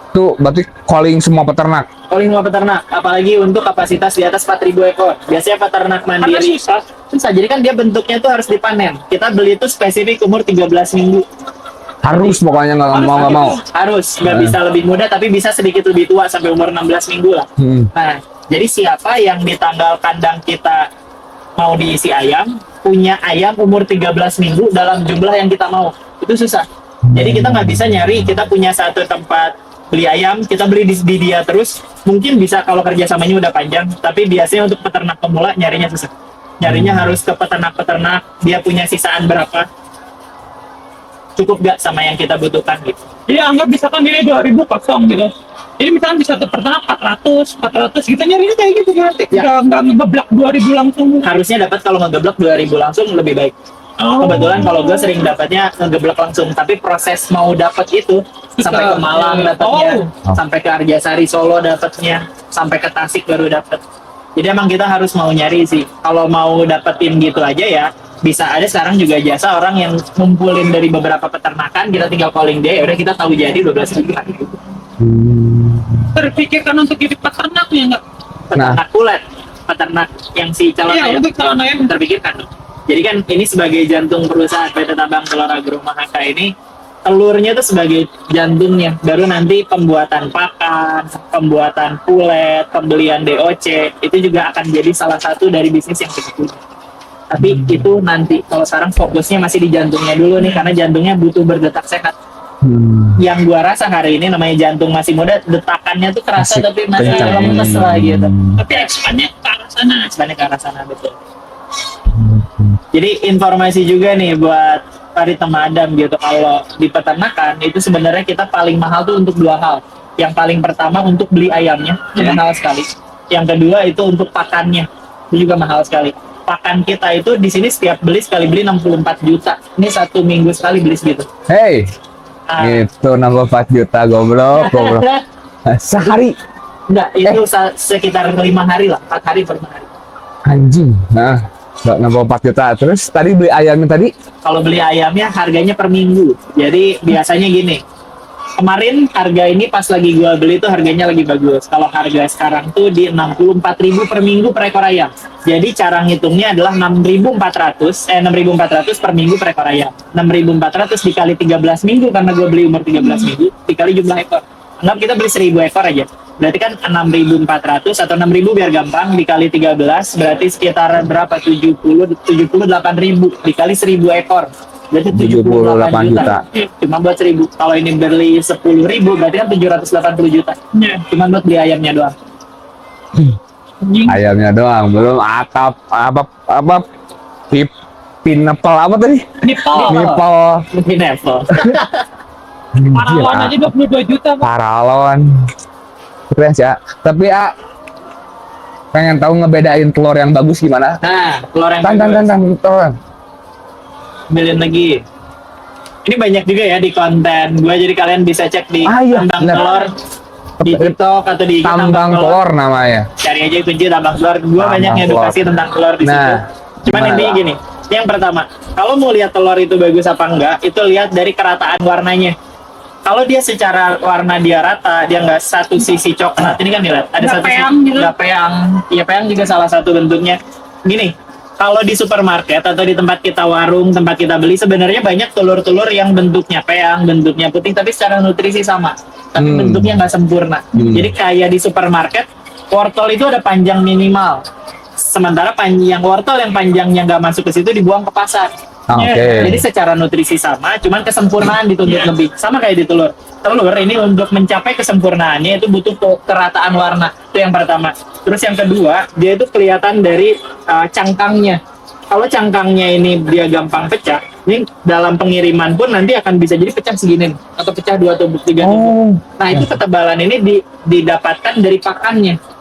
itu berarti calling semua peternak. Calling semua peternak, apalagi untuk kapasitas di atas 4.000 ekor. Biasanya peternak mandiri susah. Jadi kan dia bentuknya tuh harus dipanen. Kita beli itu spesifik umur 13 minggu. Harus pokoknya nggak mau. Harus, nggak bisa lebih muda, tapi bisa sedikit lebih tua sampai umur 16 minggu lah. Nah, jadi siapa yang di tanggal kandang kita mau diisi ayam, punya ayam umur 13 minggu dalam jumlah yang kita mau, itu susah. Jadi kita nggak bisa nyari, kita punya satu tempat beli ayam, kita beli di dia terus, mungkin bisa kalau kerjasamanya udah panjang, tapi biasanya untuk peternak pemula nyarinya susah. Nyarinya harus ke peternak-peternak, dia punya sisaan berapa, cukup gak sama yang kita butuhkan gitu. Jadi anggap misalkan ini 2.000 kosong gitu. Ini misalkan bisa peternak 400 kita nyarinya kayak gitu berarti. Ya. Nggak ngebeblak 2.000 langsung. Harusnya dapat, kalau ngegeblok 2.000 langsung lebih baik. Kebetulan kalau gue sering dapatnya ngegeblok langsung, tapi proses mau dapat itu sampai ke Malang dapatnya, sampai ke Arjasari Solo dapatnya, sampai ke Tasik baru dapat. Jadi emang kita harus mau nyari sih. Kalau mau dapetin gitu aja ya, bisa ada sekarang juga jasa orang yang ngumpulin dari beberapa peternakan, kita tinggal calling dia, ya udah kita tahu jadi 12 ribu gitu. Terpikirkan untuk jadi peternaknya nggak? Peternak kulit, peternak yang si calon ayam, untuk calon ayam. terpikirkan dong. Jadi kan ini sebagai jantung perusahaan PT Tambang Telur Agro Mahaka ini, telurnya tuh sebagai jantungnya, baru nanti pembuatan pakan, pembuatan pulet, pembelian DOC, itu juga akan jadi salah satu dari bisnis yang kita punya. Tapi itu nanti, kalau sekarang fokusnya masih di jantungnya dulu nih, karena jantungnya butuh berdetak sehat. Yang gua rasa hari ini namanya jantung masih muda, detakannya tuh kerasa tapi masih lemes lah gitu. Tapi ekspannya ke arah sana. Ekspannya ke arah sana, betul. Jadi informasi juga nih buat Pari Temadam gitu, kalau di peternakan itu sebenarnya kita paling mahal tuh untuk dua hal. Yang paling pertama untuk beli ayamnya, itu mahal sekali. Yang kedua itu untuk pakannya, itu juga mahal sekali. Pakan kita itu di sini setiap beli sekali beli 64 juta. Ini 1 minggu sekali beli segitu. Hey, itu 64 juta goblok. Sehari. Enggak, itu sekitar 5 hari lah, 4 hari per hari. Anjing. Nah, 64 juta. Terus tadi beli ayamnya tadi? Kalau beli ayamnya harganya per minggu. Jadi biasanya gini. Kemarin harga ini pas lagi gua beli tuh harganya lagi bagus. Kalau harga sekarang tuh di 64.000 per minggu per ekor ayam. Jadi cara ngitungnya adalah 6.400 per minggu per ekor ayam. 6.400 dikali 13 minggu karena gua beli umur 13 minggu dikali jumlah ekor. Anggap kita beli 1.000 ekor aja. Berarti kan 6.400 atau 6.000 biar gampang dikali 13 berarti sekitar berapa? 78.000 dikali 1.000 ekor. Berarti 78 juta. Cuma buat 1.000. Kalau ini beli 10.000 berarti kan 780 juta. Cuma buat beli ayamnya doang. Ayamnya doang, belum atap apa Pinapel apa tadi? Nipol. Nipel. Mungkin Apple. Parawan aja 22 juta, Pak. Paralon. Keren sih ya. Tapi pengen tahu ngebedain telur yang bagus gimana? Nah, telur yang Tan. ambilin lagi. Ini banyak juga ya di konten gue, jadi kalian bisa cek di Iya, tambang bener. telur di TikTok atau di IG Tambang telur namanya. Cari aja kunci tambang telur. Gue Tambang banyak edukasi telur. tentang telur di situ. Nah, Cuman gimana, intinya Bang? gini, yang pertama, kalau mau lihat telur itu bagus apa enggak, itu lihat dari kerataan warnanya. Kalau dia secara warna dia rata, dia nggak satu sisi coklat, ini kan dilihat ada Nggak satu peyang sisi gitu. nggak peyang. Iya, peyang juga salah satu bentuknya. Gini, kalau di supermarket atau di tempat kita warung, tempat kita beli, sebenarnya banyak telur-telur yang bentuknya peyang, bentuknya putih, tapi secara nutrisi sama, tapi bentuknya nggak sempurna. Jadi kayak di supermarket, wortel itu ada panjang minimal, sementara panjang wortel yang panjangnya nggak masuk ke situ dibuang ke pasar. Oke. Jadi secara nutrisi sama, cuman kesempurnaan dituntut lebih. Sama kayak di telur. Telur ini untuk mencapai kesempurnaannya itu butuh kerataan warna. Itu yang pertama. Terus yang kedua, dia itu kelihatan dari cangkangnya. Kalau cangkangnya ini dia gampang pecah, ini dalam pengiriman pun nanti akan bisa jadi pecah segini atau pecah 2 atau 3 tubuh. Nah, itu ketebalan ini didapatkan dari pakannya.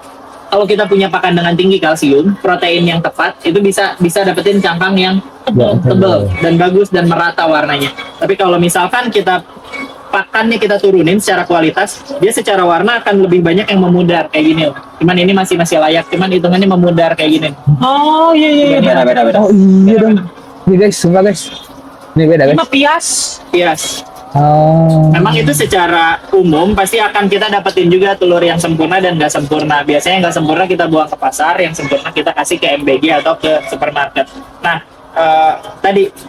Kalau kita punya pakan dengan tinggi kalsium, protein yang tepat, itu bisa dapetin cangkang yang tebal dan bagus dan merata warnanya. Tapi kalau misalkan pakannya kita turunin secara kualitas, dia secara warna akan lebih banyak yang memudar kayak gini. Cuman ini masih layak, cuman hitungannya memudar kayak gini. Oh, iya, beda. Oh iya dong. Ini guys, sumpah guys. Ini beda guys. Cuma pias. Yes. Oh. Memang itu secara umum pasti akan kita dapetin juga telur yang sempurna dan nggak sempurna. Biasanya yang nggak sempurna kita buang ke pasar, yang sempurna kita kasih ke MBG atau ke supermarket. Nah,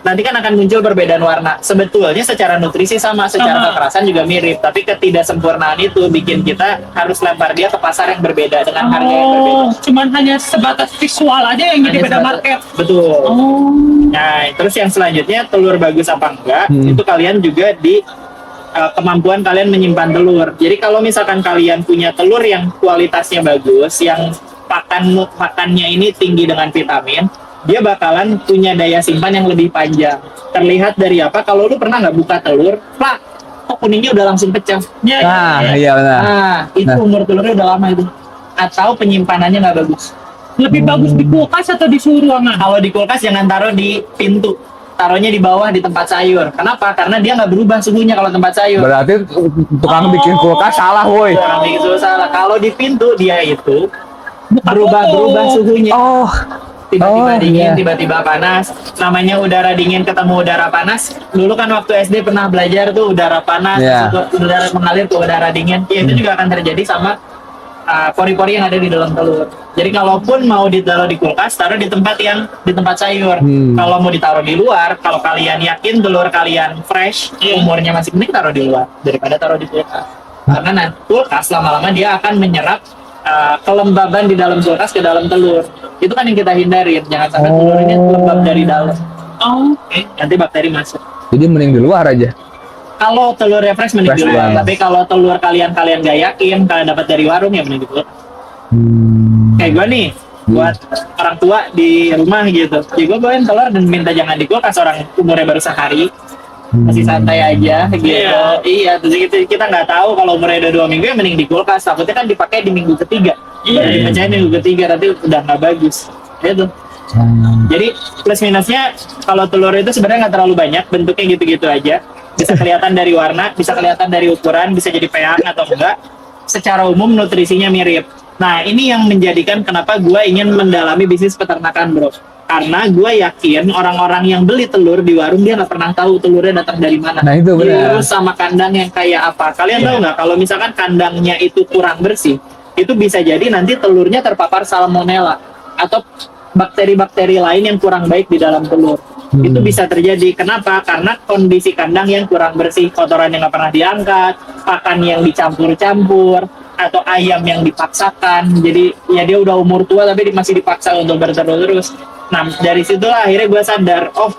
nanti kan akan muncul perbedaan warna. Sebetulnya secara nutrisi sama, secara kekerasan juga mirip, tapi ketidaksempurnaan itu bikin kita harus lempar dia ke pasar yang berbeda dengan harga yang berbeda. Cuman hanya sebatas visual aja yang jadi Hanya beda sebatas- market. Betul. Oh. Nah, terus yang selanjutnya telur bagus apa enggak, itu kalian juga di kemampuan kalian menyimpan telur. Jadi kalau misalkan kalian punya telur yang kualitasnya bagus, yang pakannya ini tinggi dengan vitamin, dia bakalan punya daya simpan yang lebih panjang. Terlihat dari apa? Kalau lu pernah nggak buka telur, plak, kok kuningnya udah langsung pecah. Nah, iya benar. Nah, itu umur telurnya udah lama itu. Atau penyimpanannya nggak bagus. Lebih bagus di kulkas atau di suhu ruangan? Kalau di kulkas jangan taruh di pintu, taruhnya di bawah di tempat sayur. Kenapa? Karena dia nggak berubah suhunya kalau tempat sayur. Berarti tukang bikin kulkas salah, woi. Orang itu salah. Kalau di pintu dia itu berubah suhunya. Oh. Tiba-tiba Oh, dingin, iya. tiba-tiba panas. Namanya udara dingin ketemu udara panas. Dulu kan waktu SD pernah belajar tuh udara panas, Iya. terus udara mengalir ke udara dingin. Ya, itu juga akan terjadi sama pori-pori yang ada di dalam telur. Jadi kalaupun mau ditaruh di kulkas, taruh di tempat sayur. Kalau mau ditaruh di luar, kalau kalian yakin telur kalian fresh, umurnya masih mending taruh di luar daripada taruh di kulkas. Karena nanti kulkas lama-lama dia akan menyerap kelembaban di dalam kulkas ke dalam telur. Itu kan yang kita hindarin. Jangan sampai telurnya lembab dari dalam. Oh. Nanti bakteri masuk. Jadi mending di luar aja. Kalau telurnya fresh mending Fresh di luar. banget. Tapi kalau telur kalian gak yakin, kalian dapat dari warung ya mending di kulkas. Kayak gue nih, buat orang tua di rumah gitu. Ya gue bawain telur dan minta jangan di kulkas, orang umurnya baru sehari. Masih santai aja gitu. Iya, terus kita nggak tahu kalau umurnya udah 2 minggu ya mending di kulkas. Takutnya kan dipakai di minggu ketiga. Baru dipecahin di minggu ketiga, tapi udah nggak bagus. Itu. Jadi plus minusnya kalau telur itu sebenarnya nggak terlalu banyak, bentuknya gitu-gitu aja. Bisa kelihatan dari warna, bisa kelihatan dari ukuran, bisa jadi peyang atau enggak. Secara umum nutrisinya mirip. Nah, ini yang menjadikan kenapa gue ingin mendalami bisnis peternakan, bro. Karena gue yakin orang-orang yang beli telur di warung dia nggak pernah tahu telurnya datang dari mana. Nah, itu benar. Terus sama kandang yang kayak apa? Kalian tahu nggak kalau misalkan kandangnya itu kurang bersih, itu bisa jadi nanti telurnya terpapar salmonella atau bakteri-bakteri lain yang kurang baik di dalam telur. Itu bisa terjadi. Kenapa? Karena kondisi kandang yang kurang bersih, kotoran yang nggak pernah diangkat, pakan yang dicampur-campur, atau ayam yang dipaksakan. Jadi ya dia udah umur tua tapi masih dipaksa untuk bertelur terus. Nah, dari situlah akhirnya gue sadar, oh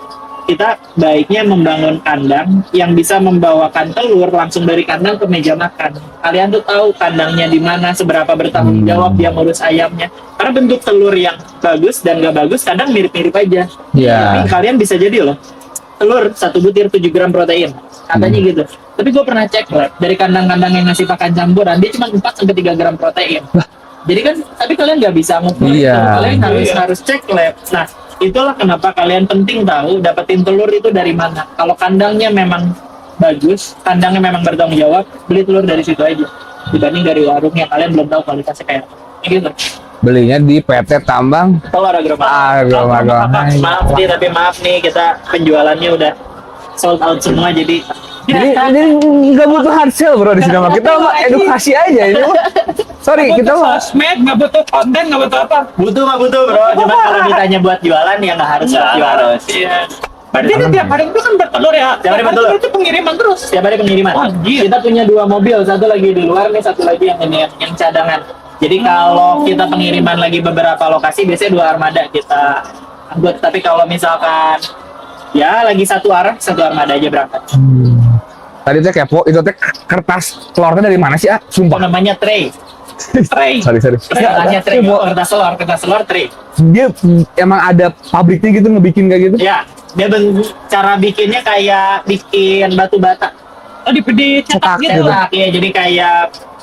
kita baiknya membangun kandang yang bisa membawakan telur langsung dari kandang ke meja makan. Kalian tuh tahu kandangnya di mana, seberapa bertanggung jawab dia ngurus ayamnya. Karena bentuk telur yang bagus dan gak bagus kadang mirip-mirip aja. Iya. Tapi kalian bisa jadi loh, telur 1 butir 7 gram protein, katanya gitu. Tapi gue pernah cek lab, dari kandang-kandang yang ngasih pakan campuran, dia cuma 4-3 gram protein. Jadi kan, tapi kalian nggak bisa ngukur itu, Iya. kalian harus cek lab. Nah, itulah kenapa kalian penting tahu dapetin telur itu dari mana. Kalau kandangnya memang bagus, kandangnya memang bertanggung jawab, beli telur dari situ aja. Dibanding dari warung yang kalian belum tahu kualitasnya kayak apa. Gitu. Belinya di PT Tambang Telur Agroma. Agroma. Maaf nih, kita penjualannya udah sold out semua, jadi Jadi nggak butuh hard sell bro di sini mah. Kita mah edukasi aja ini mah. Sorry, kita mah sosmed, nggak butuh konten, nggak butuh apa. butuh mah butuh bro. Cuma kalau ditanya buat jualan ya nggak harus buat jualan. Iya. Berarti kan tiap hari itu kan bertelur ya. Tiap hari bertelur. Itu pengiriman terus. Setiap hari pengiriman. Oh, anjir. Kita punya 2 mobil, satu lagi di luar nih, satu lagi yang ini yang cadangan. Jadi kalau kita pengiriman lagi beberapa lokasi, biasanya 2 armada kita angkut. Tapi kalau misalkan ya lagi satu armada aja berangkat. tadi teh kepo itu teh kertas telurnya dari mana sih ah? Itu Sumpah. namanya tray. Tray. Sorry. Namanya tray. Mau- Kertas telur tray. Dia emang ada pabriknya gitu ngebikin kayak gitu? Ya, dia cara bikinnya kayak bikin batu bata. Oh, di cetak gitu. Cetak ya, jadi kayak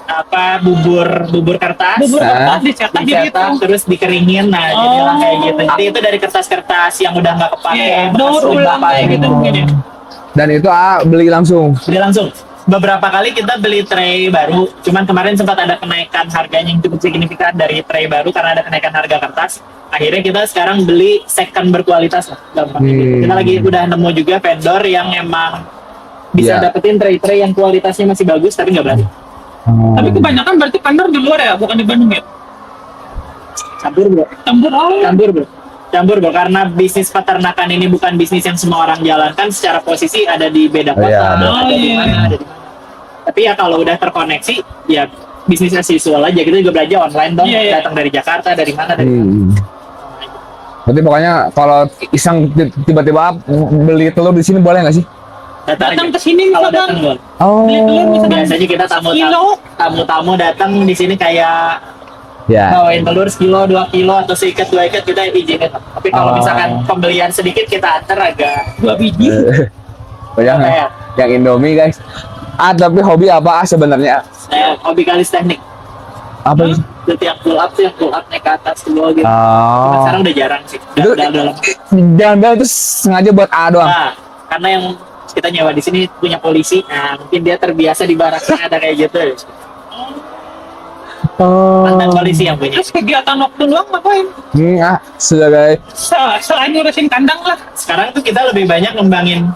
apa bubur kertas. Bubur Ah. kertas dicetak gitu. Dicetak terus dikeringin, nah jadilah kayak gitu. Jadi itu dari kertas-kertas yang udah nggak kepake, Iya, bekas daur ulang pakai kayak gitu mungkin ya. Dan itu beli langsung. Beli langsung. Beberapa kali kita beli tray baru, cuman kemarin sempat ada kenaikan harganya yang cukup signifikan dari tray baru karena ada kenaikan harga kertas. Akhirnya kita sekarang beli second berkualitas lah, gampang. Kita lagi udah nemu juga vendor yang emang bisa Iya. dapetin tray-tray yang kualitasnya masih bagus tapi nggak berani. Tapi kebanyakan berarti vendor di luar ya, bukan di Bandung ya. Campur bro. Campur bro, karena bisnis peternakan ini bukan bisnis yang semua orang jalankan. Secara posisi ada di beda kota, Iya. ada di mana. Tapi ya kalau udah terkoneksi, ya bisnis as usual aja. Kita juga belanja online dong, Iya, iya. datang dari Jakarta, dari mana, dari mana. Berarti pokoknya kalau iseng tiba-tiba beli telur di sini boleh nggak sih? Datang ke sini Kalau misalkan. datang boleh. Oh. Beli telur misalkan. Biasanya kita Kilo. tamu datang di sini kayak Ya. bawain telur sekilo, 2 kilo atau seikat 2 ikat kita izinin. Tapi kalau Oh. misalkan pembelian sedikit kita antar agak 2 biji. Banyak Kayak. yang Indomie guys. Tapi hobi apa sebenarnya? hobi kalis teknik. Apa sih? Itu yang pull up naik ke atas ke bawah gitu. Cuma Oh. sekarang udah jarang sih. Itu- Udah lama. Jangan-jangan itu sengaja buat doang. Nah, karena yang kita nyewa di sini punya polisi, nah mungkin dia terbiasa di baraknya ada kayak gitu. Mantan polisi yang punya. Terus kegiatan waktu luang ngapain? Sebagai Selain ngurusin kandang lah. Sekarang tuh kita lebih banyak ngembangin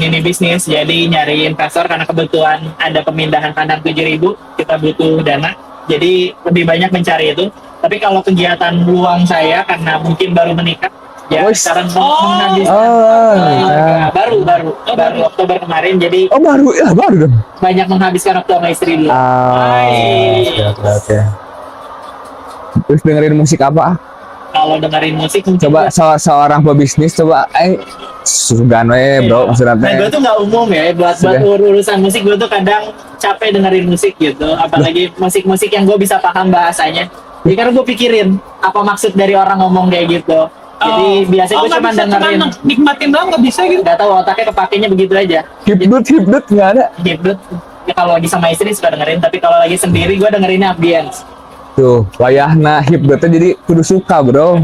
ini bisnis, jadi nyari investor karena kebetulan ada pemindahan kandang 7.000, kita butuh dana, jadi lebih banyak mencari itu. Tapi kalau kegiatan luang saya karena mungkin baru menikah, ya Wih. sekarang Oh. menghabiskan nikah. baru Oktober kemarin, jadi baru dong. banyak menghabiskan waktu sama istri dulu. Oke. Terus dengerin musik apa? Kalau dengerin musik mungkin Coba seorang pebisnis coba sugan we bro maksudnya. Nah, gue tuh nggak umum ya buat Sudah. urusan musik. Gue tuh kadang capek dengerin musik gitu, apalagi musik-musik yang gue bisa paham bahasanya. Jadi karena gue pikirin apa maksud dari orang ngomong kayak gitu. Jadi biasanya gue nggak cuma bisa dengerin, nikmatin doang, nggak bisa gitu. nggak tahu otaknya kepakainya begitu aja. Hipdut nggak ada. Hibdut. Ya, kalau lagi sama istri suka dengerin, tapi kalau lagi sendiri gue dengerinnya ambience. Tuh wayahna hipdutnya jadi kudu suka bro.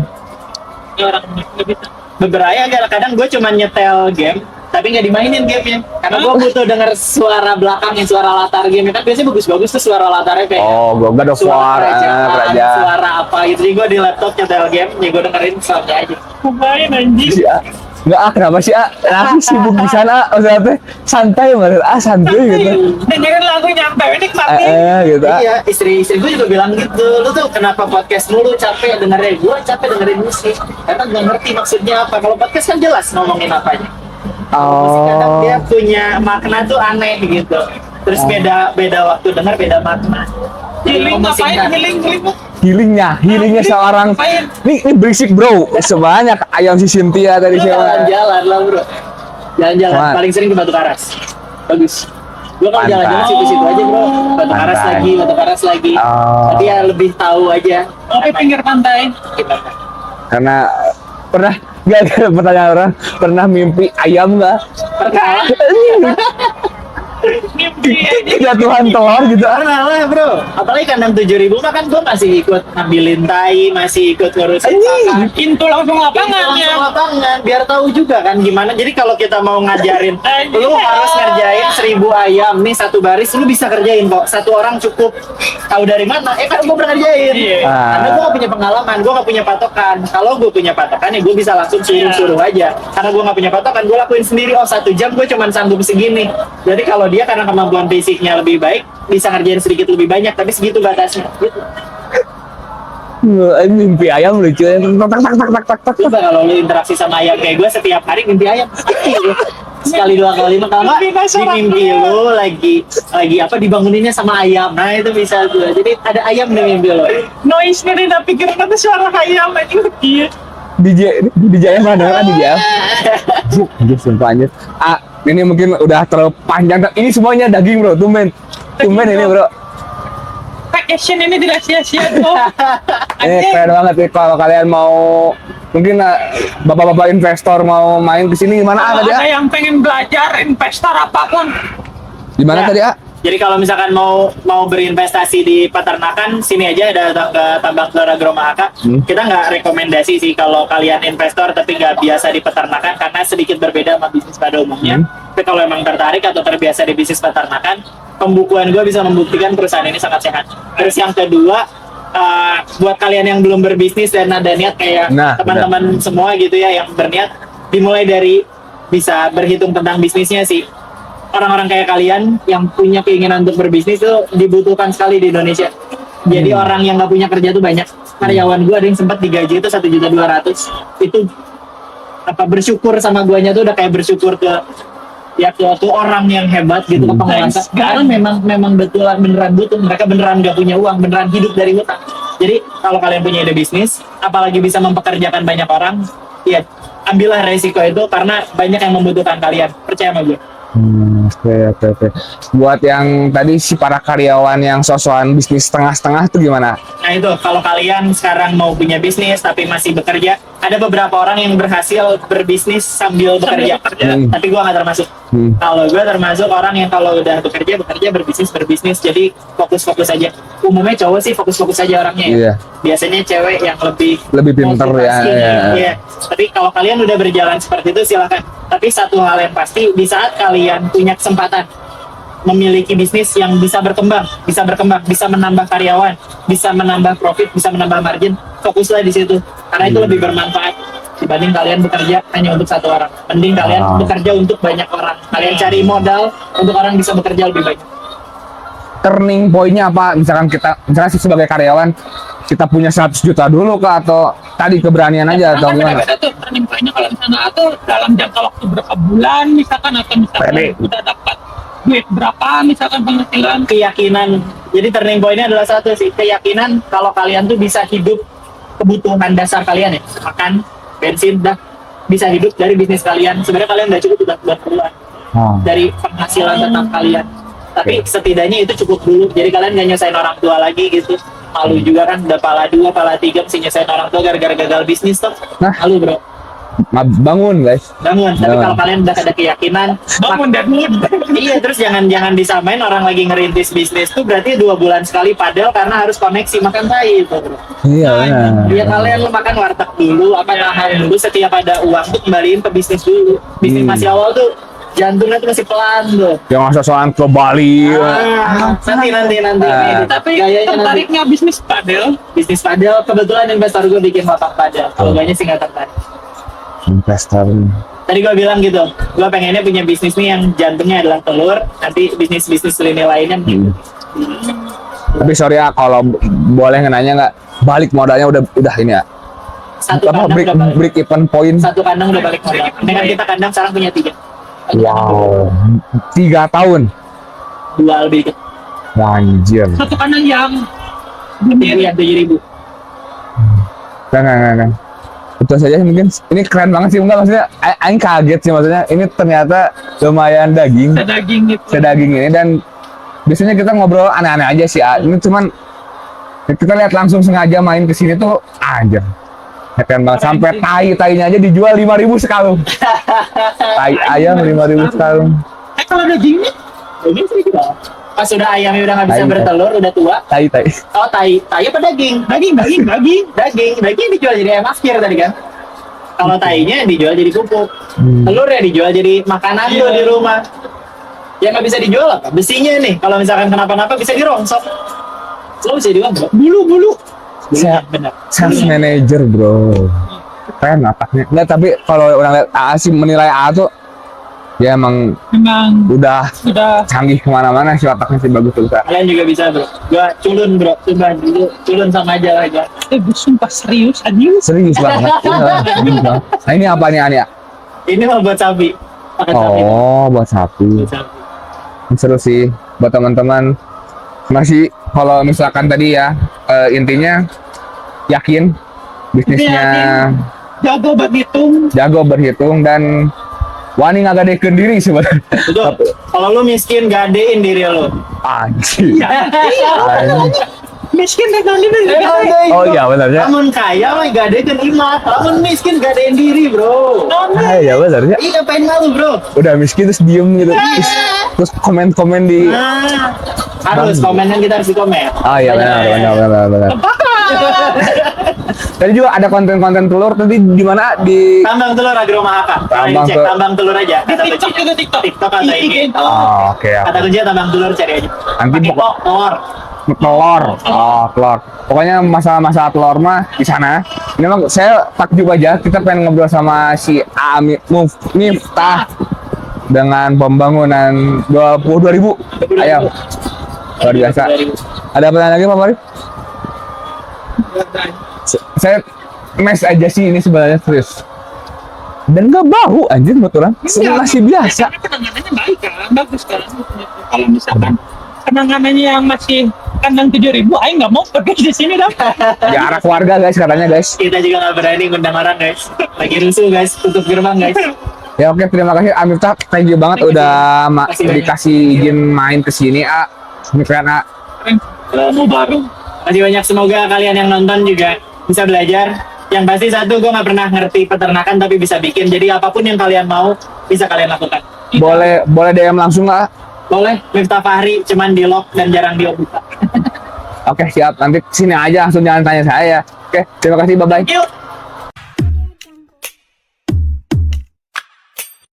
Ya, orang nggak bisa. Beberapa kadang gue cuma nyetel game tapi nggak dimainin gamenya karena gue butuh denger suara belakangnya, suara latar game kan biasanya bagus-bagus tuh suara latarnya kayak Oh, God of War, kerajaan. suara apa gitu. Jadi gue di laptop nyetel game, ya gue dengerin soundnya aja. Lumayan anjing. Si A. Nggak kenapa sih Aku sibuk di sana, maksudnya teh santai banget, santai gitu. Dengerin lagu nyampe, nikmatin. Gitu. Iya, istri gue juga bilang gitu, lu tuh kenapa podcast mulu, capek dengerin. Gue capek dengerin musik karena nggak ngerti maksudnya apa. Kalau podcast kan jelas ngomongin apanya. Musik kadang dia punya makna tuh aneh gitu. Terus beda waktu denger, beda makna. Jadi Healing mau ngapain? singkat. Healing. healingnya seorang ini berisik bro, sebanyak ayam si Cynthia tadi siapa? Jalan-jalan lah bro. Jalan-jalan Wah. paling sering ke Batu Karas. Bagus. Gua kalau Mantap. jalan-jalan situ-situ aja bro. Batu Karas Pantai. lagi, Batu Karas lagi. Oh. Tapi ya lebih tahu aja. Kopi pinggir pantai. Karena pernah nggak ada pertanyaan orang pernah mimpi ayam nggak? Pernah. Mimpi Jatuhan telur gitu. Pernah lah bro. Apalagi kandang 7.000 mah kan gua masih ikut ngambilin tai, masih ikut ngurusin pakan. Pintu langsung lapangan Langsung ya. lapangan, biar tahu juga kan gimana. Jadi kalau kita mau ngajarin, lu harus ngerjain 1.000 ayam nih satu baris, lu bisa kerjain kok. Satu orang cukup. Tahu dari mana? Kan gue pernah ngerjain. Iya. Karena gue gak punya pengalaman, gue gak punya patokan. Kalau gue punya patokan ya gue bisa langsung suruh-suruh aja. Karena gue gak punya patokan, gue lakuin sendiri. Oh 1 jam gue cuma sanggup segini. Jadi kalau dia karena kemampuan fisiknya lebih baik, bisa ngerjain sedikit lebih banyak, tapi segitu batasnya. Gitu. Mimpi ayam lucu ya. Tak. Coba kalau lu interaksi sama ayam kayak gue setiap hari mimpi ayam pasti lu. Sekali 2 kali mah kalau nggak di mimpi lu lagi apa dibanguninnya sama ayam, nah itu bisa tuh. Jadi ada ayam di mimpi lu. Noise nih dia pikiran itu suara ayam aja. Iya. DJ yang mana kan DJ? Anjir sumpah anjir. Ini mungkin udah terlalu panjang. Ini semuanya daging bro, tumben ini bro. Action ini tidak sia-sia tuh. Ini keren banget nih kalau kalian mau mungkin bapak-bapak investor mau main ke sini gimana Kalau tadi ada yang pengen belajar investor apapun, Di mana Ya. tadi Jadi kalau misalkan mau berinvestasi di peternakan, sini aja datang ke Tambak Gelora Gromahaka. Kita nggak rekomendasi sih kalau kalian investor tapi nggak biasa di peternakan karena sedikit berbeda sama bisnis pada umumnya. Tapi kalau emang tertarik atau terbiasa di bisnis peternakan, pembukuan gue bisa membuktikan perusahaan ini sangat sehat. Terus yang kedua, buat kalian yang belum berbisnis dan ada niat kayak Nah, teman-teman semua gitu ya yang berniat, dimulai dari bisa berhitung tentang bisnisnya sih. Orang-orang kayak kalian yang punya keinginan untuk berbisnis itu dibutuhkan sekali di Indonesia. Jadi orang yang nggak punya kerja tuh banyak. Karyawan gue ada yang sempat digaji itu 1.200.000. Itu apa bersyukur sama guanya tuh udah kayak bersyukur ke orang yang hebat gitu ke penguasa. Karena memang betulan beneran butuh. Mereka beneran nggak punya uang, beneran hidup dari hutang. Jadi kalau kalian punya ide bisnis, apalagi bisa mempekerjakan banyak orang, ya ambillah resiko itu karena banyak yang membutuhkan kalian. Percaya sama gue. Oke. Buat yang tadi si para karyawan yang sosokan bisnis setengah-setengah itu gimana? Nah itu, kalau kalian sekarang mau punya bisnis tapi masih bekerja, ada beberapa orang yang berhasil berbisnis sambil bekerja. Tapi gua nggak termasuk. Kalau gua termasuk orang yang kalau udah bekerja berbisnis. Jadi fokus aja. Umumnya cowok sih fokus aja orangnya ya. Iya. Biasanya cewek yang lebih pinter ya, motivasi. iya. Iya. Tapi kalau kalian udah berjalan seperti itu silakan. Tapi satu hal yang pasti, di saat kalian punya kesempatan memiliki bisnis yang bisa berkembang, bisa menambah karyawan, bisa menambah profit, bisa menambah margin, fokuslah di situ. Karena itu lebih bermanfaat dibanding kalian bekerja hanya untuk satu orang. Mending kalian bekerja untuk banyak orang. Kalian cari modal untuk orang bisa bekerja lebih banyak. Turning point-nya apa? Misalkan sih sebagai karyawan kita punya 100 juta dulu kah atau tadi keberanian aja atau gimana? Beda-beda tuh turning point-nya kalau misalnya atau dalam jangka waktu berapa bulan misalkan atau misalkan Pede. udah dapat duit berapa misalkan penghasilan. Keyakinan. Jadi turning point-nya adalah satu sih, keyakinan kalau kalian tuh bisa hidup kebutuhan dasar kalian ya, makan, bensin, dah bisa hidup dari bisnis kalian. Sebenarnya kalian udah cukup buat keperluan dari penghasilan tetap kalian. Tapi setidaknya itu cukup dulu. Jadi kalian gak nyusahin orang tua lagi gitu. Malu juga kan, udah pala 2, pala 3 mesti nyusahin orang tua gara-gara gagal bisnis tuh. Nah. Malu bro. Bangun guys. Bangun. Tapi kalau kalian udah ada keyakinan, Bangun dan mood. iya, terus jangan disamain orang lagi ngerintis bisnis tuh berarti 2 bulan sekali padel karena harus koneksi makan tai itu bro. Iya benar. Biar kalian lo makan warteg dulu, apa nahan dulu, setiap ada uang tuh kembaliin ke bisnis dulu. Bisnis masih awal tuh jantungnya tuh masih pelan tuh. Yang sosokan ke Bali. Nanti. Tapi Gayanya nanti. tertariknya bisnis padel. Bisnis padel, kebetulan investor gue bikin lapak padel. Kalau gaknya sih nggak tertarik. Investor. Tadi gue bilang gitu, gue pengennya punya bisnis nih yang jantungnya adalah telur, nanti bisnis lini lainnya. Tapi sorry ya kalau boleh nanya nggak balik modalnya udah ini ya. Satu Apa kandang udah balik. break even point? Satu kandang udah balik modal. Dengan kita kandang sekarang punya 3. Wow. 3 tahun. 2 lebih dikit. Anjir. Satu kandang yang belum Iya, 7.000. Enggak. Itu saja sih mungkin. Ini keren banget sih, enggak maksudnya aing kaget sih maksudnya. Ini ternyata lumayan daging. Daging gitu. Sedaging ini dan biasanya kita ngobrol aneh-aneh aja sih. Ini cuman kita lihat langsung sengaja main ke sini tuh aja. Keren banget sampai tai-tainya aja dijual 5.000 sekalung. Tai ayam 5.000 sekalung. Kalau dagingnya Daging sih juga. Pas udah ayamnya udah nggak bisa Tai. bertelur, udah tua. Tai. Oh, tai apa daging? Daging dijual jadi ayam askir tadi kan. Kalau tainya dijual jadi pupuk. Telur ya dijual jadi makanan tuh di rumah. Yang nggak bisa dijual apa? Besinya nih. Kalau misalkan kenapa-napa bisa dirongsok. Lo bisa dijual bro. bulu. Saya Benar. sales manager, bro. Keren otaknya. Enggak, tapi kalau orang lihat AA sih menilai AA tuh ya emang Memang udah sudah canggih kemana-mana sih, otaknya sih bagus tuh. Kak. Kalian juga bisa bro. Gua culun bro. Coba dulu culun sama aja lah gua. sumpah serius anjing. Serius banget. Iya, serius banget. Nah ini apa nih Ania? Ini mah buat sapi. Makan sapi. Oh, buat sapi. Buat sapi. Seru sih buat teman-teman. Masih kalau misalkan tadi ya intinya yakin bisnisnya, Jago berhitung. jago berhitung dan wani ngagadekeun diri sebenarnya. Betul. Kalau lu miskin gadein diri lu. Anjir. Anjir. Miskin dan ini. Oh iya benar ya. Namun kaya mah gadein imah. Namun miskin gadein diri bro. Ah, iya benar ya. Iya ngapain malu bro. Udah miskin terus diem gitu. Terus komen-komen di. Nah, harus komen kan kita harus di komen. Oh iya benar. Tadi juga ada konten-konten telur tadi di mana di Tambang telur Agro Mahaka. Tambang Cek telur. tambang telur aja. Di TikTok juga TikTok. TikTok atau IG. Oh, oke. Kata kunci tambang telur cari aja. Nanti Pakai pokok- telur. telur. Oh, telur. Pokoknya masalah tour mah di sana. Ini memang saya takjub aja. Kita pengen ngobrol sama si Ami Miftah dengan pembangunan 22.000 ayam. Luar biasa. Ada pertanyaan lagi Pak Mari? Saya mes aja sih ini sebenarnya serius. Dan nggak bau anjir betulan. Masih biasa. Karena penanganannya baik kan, bagus kan. Kalau misalkan penanganannya yang masih kandang 7.000, aing nggak mau pergi di sini dah. Jarak warga guys katanya guys. Kita juga nggak berani ngundang orang guys. Lagi rusuh guys, tutup gerbang guys. Ya oke, terima kasih Miftah, thank you banget udah dikasih izin main ke sini. Ini keren Mau baru. Masih banyak, semoga kalian yang nonton juga bisa belajar. Yang pasti satu, gue nggak pernah ngerti peternakan tapi bisa bikin. Jadi apapun yang kalian mau bisa kalian lakukan. Boleh DM langsung nggak? Boleh, Miftah Fahri cuman di lock dan jarang dibuka. Oke siap, nanti sini aja langsung jangan tanya saya. Oke, terima kasih, bye bye. Yuk.